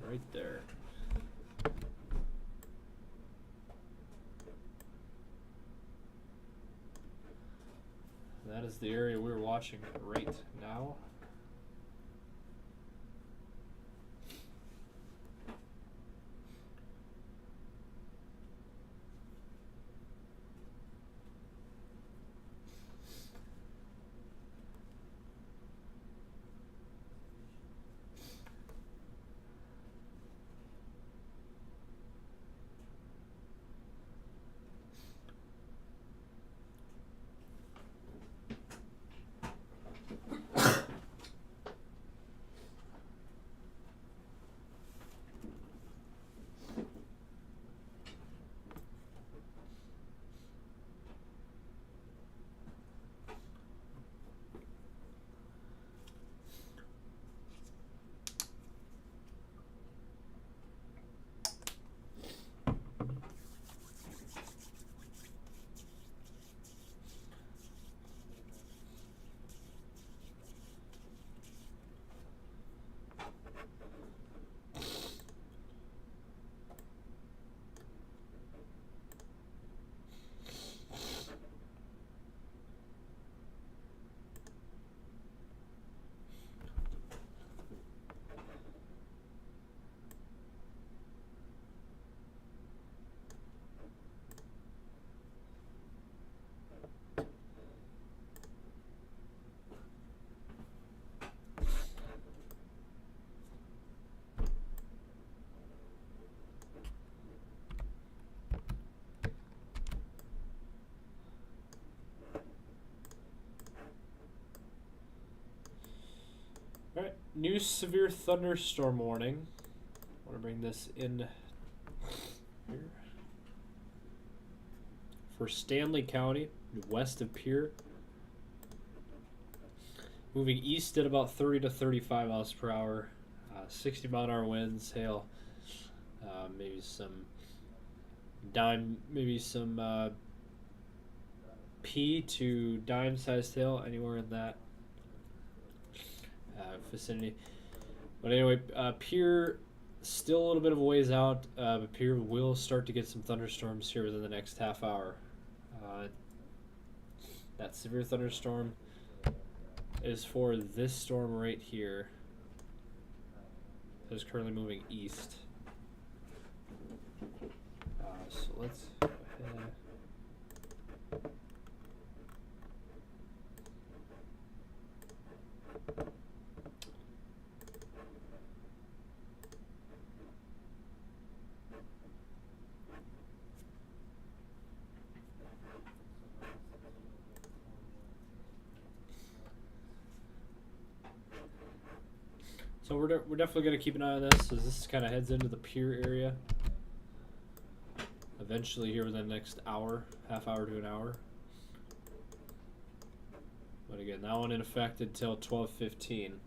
Right there. That is the area we're watching right now. Alright, new severe thunderstorm warning. I want to bring this in here. For Stanley County, west of Pierre. Moving east at about 30 to 35 miles per hour. 60 mile an hour winds, hail. Maybe some pea to dime sized hail, anywhere in that vicinity. But anyway, Pierre still a little bit of a ways out, but Pierre will start to get some thunderstorms here within the next half hour. That severe thunderstorm is for this storm right here. It is currently moving east. So let's go ahead. So we're definitely going to keep an eye on this as this kind of heads into the Pierre area. Eventually here within the next hour, half hour to an hour. But again, that one in effect until 12:15.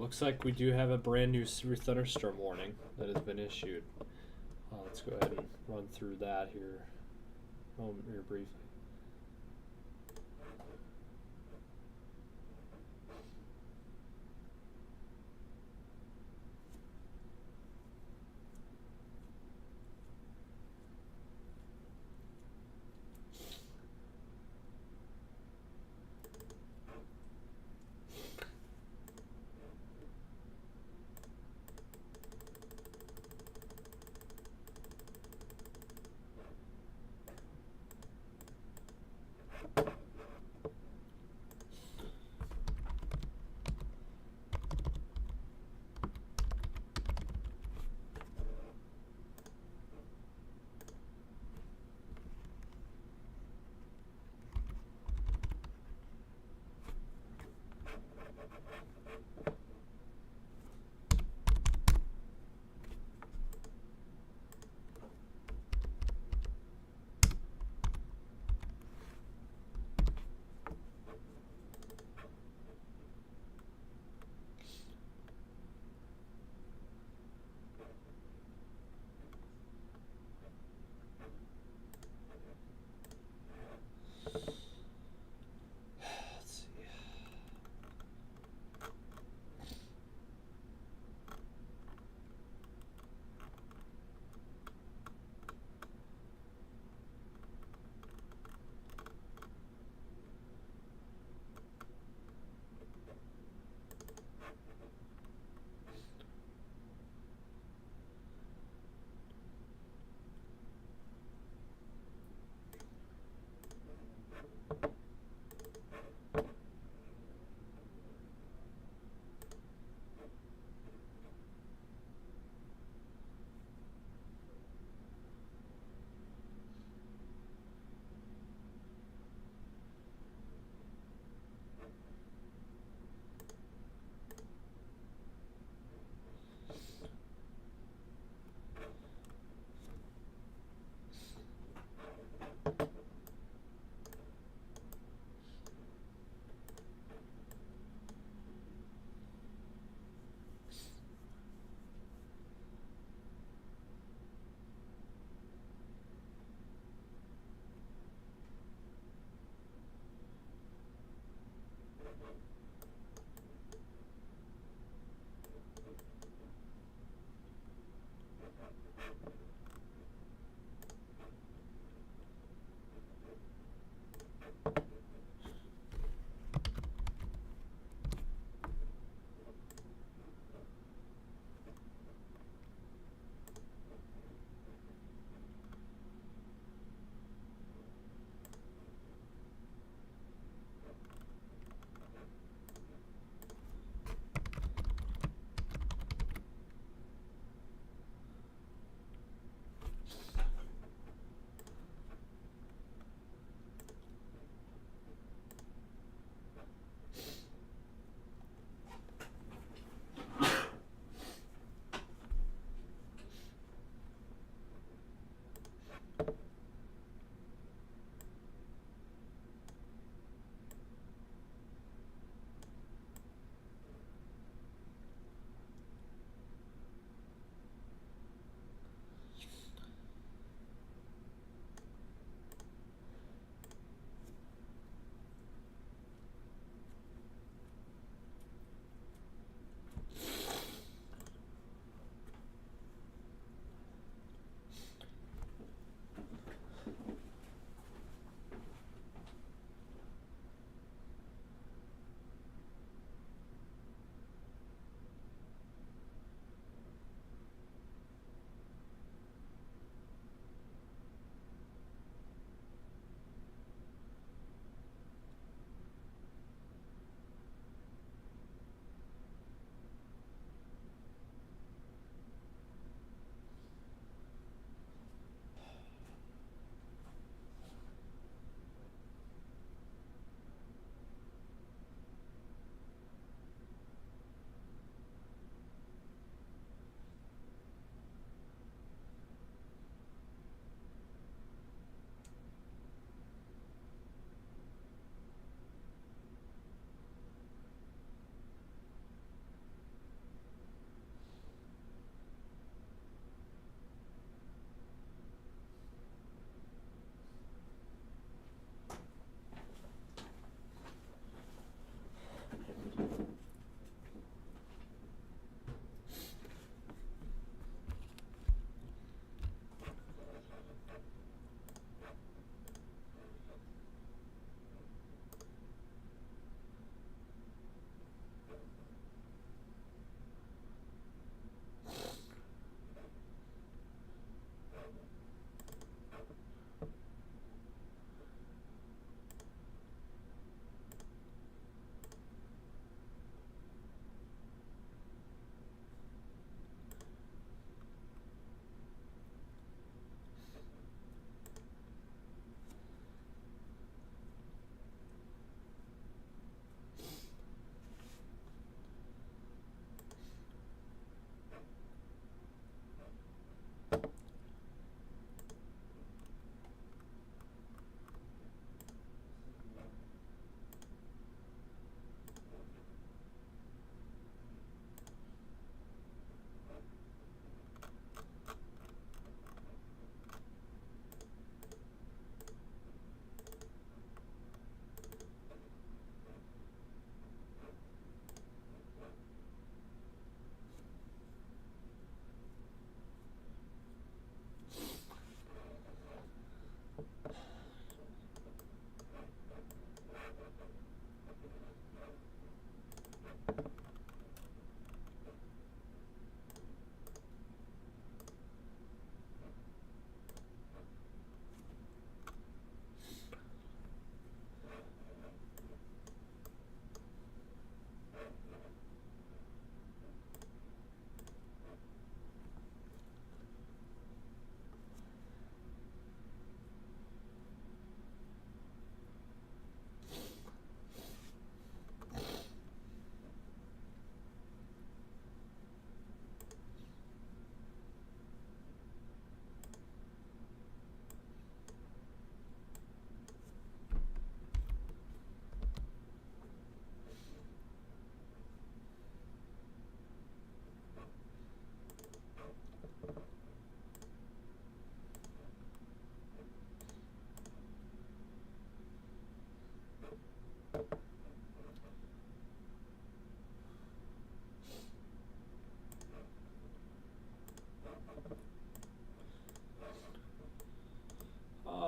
looks like we do have a brand new severe thunderstorm warning that has been issued. Let's go ahead and run through that here briefly.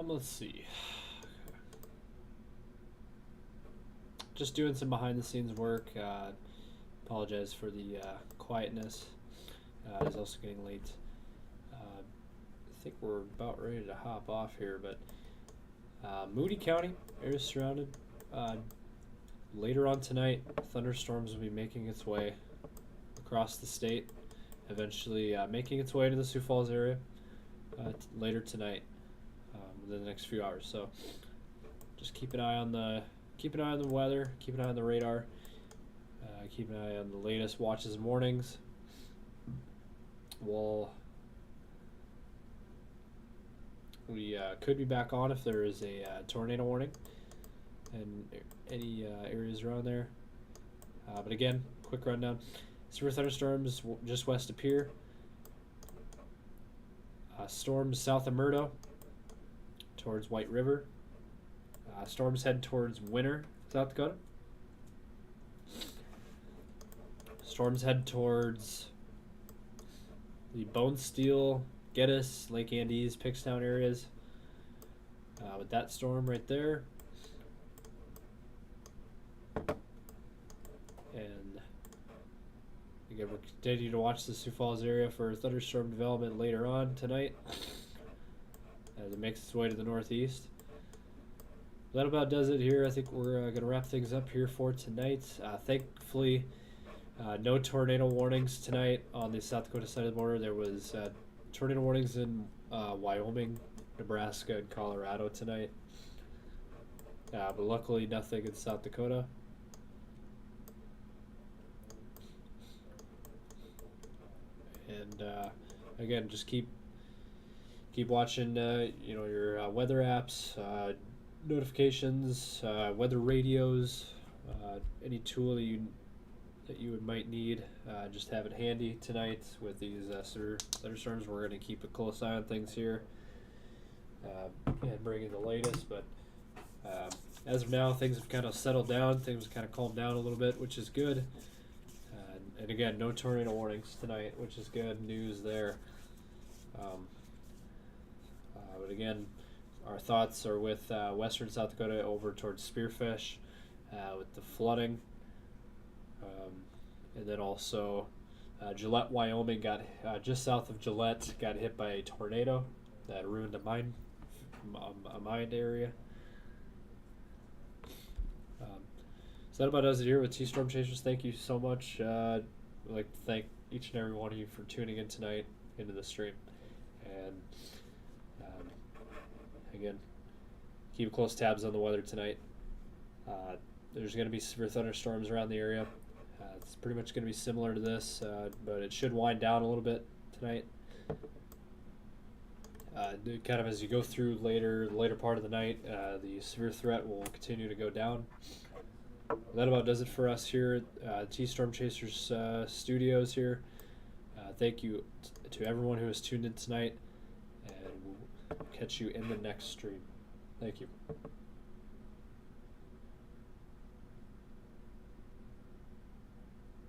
Let's see. Just doing some behind the scenes work. Apologize for the quietness. It's also getting late. I think we're about ready to hop off here, but Moody County, area surrounded. Later on tonight, thunderstorms will be making its way across the state, eventually making its way to the Sioux Falls area later tonight, within the next few hours. So just keep an eye on the weather, keep an eye on the radar, keep an eye on the latest watches and warnings. We could be back on if there is a tornado warning in any areas around there. But again, quick rundown. Severe thunderstorms just west of Pierre. Storms south of Murdo towards White River. Storms head towards Winter, South Dakota. Storms head towards the Bone Steel, Geddes, Lake Andes, Pickstown areas. With that storm right there. And again, we're continuing to watch the Sioux Falls area for thunderstorm development later on tonight as it makes its way to the northeast. That about does it here. I think we're going to wrap things up here for tonight. Thankfully, no tornado warnings tonight on the South Dakota side of the border. There was tornado warnings in Wyoming, Nebraska, and Colorado tonight. But luckily, nothing in South Dakota. And again, just keep watching your weather apps, notifications, weather radios, any tool that you might need. Just have it handy tonight with these severe thunderstorms. We're going to keep a close eye on things here and bring you the latest. But as of now, things have kind of settled down. Things have kind of calmed down a little bit, which is good. And again, no tornado warnings tonight, which is good news there. But again, our thoughts are with western South Dakota over towards Spearfish with the flooding. And then also Gillette, Wyoming got just south of Gillette, got hit by a tornado that ruined a mine area. So that about does it here with T-Storm Chasers. Thank you so much. I'd like to thank each and every one of you for tuning in tonight into the stream. And again, keep close tabs on the weather tonight. There's going to be severe thunderstorms around the area. It's pretty much going to be similar to this, but it should wind down a little bit tonight. Kind of as you go through the later part of the night, the severe threat will continue to go down. That about does it for us here at T-Storm Chasers Studios here. Thank you to everyone who has tuned in tonight, and we'll catch you in the next stream. Thank you.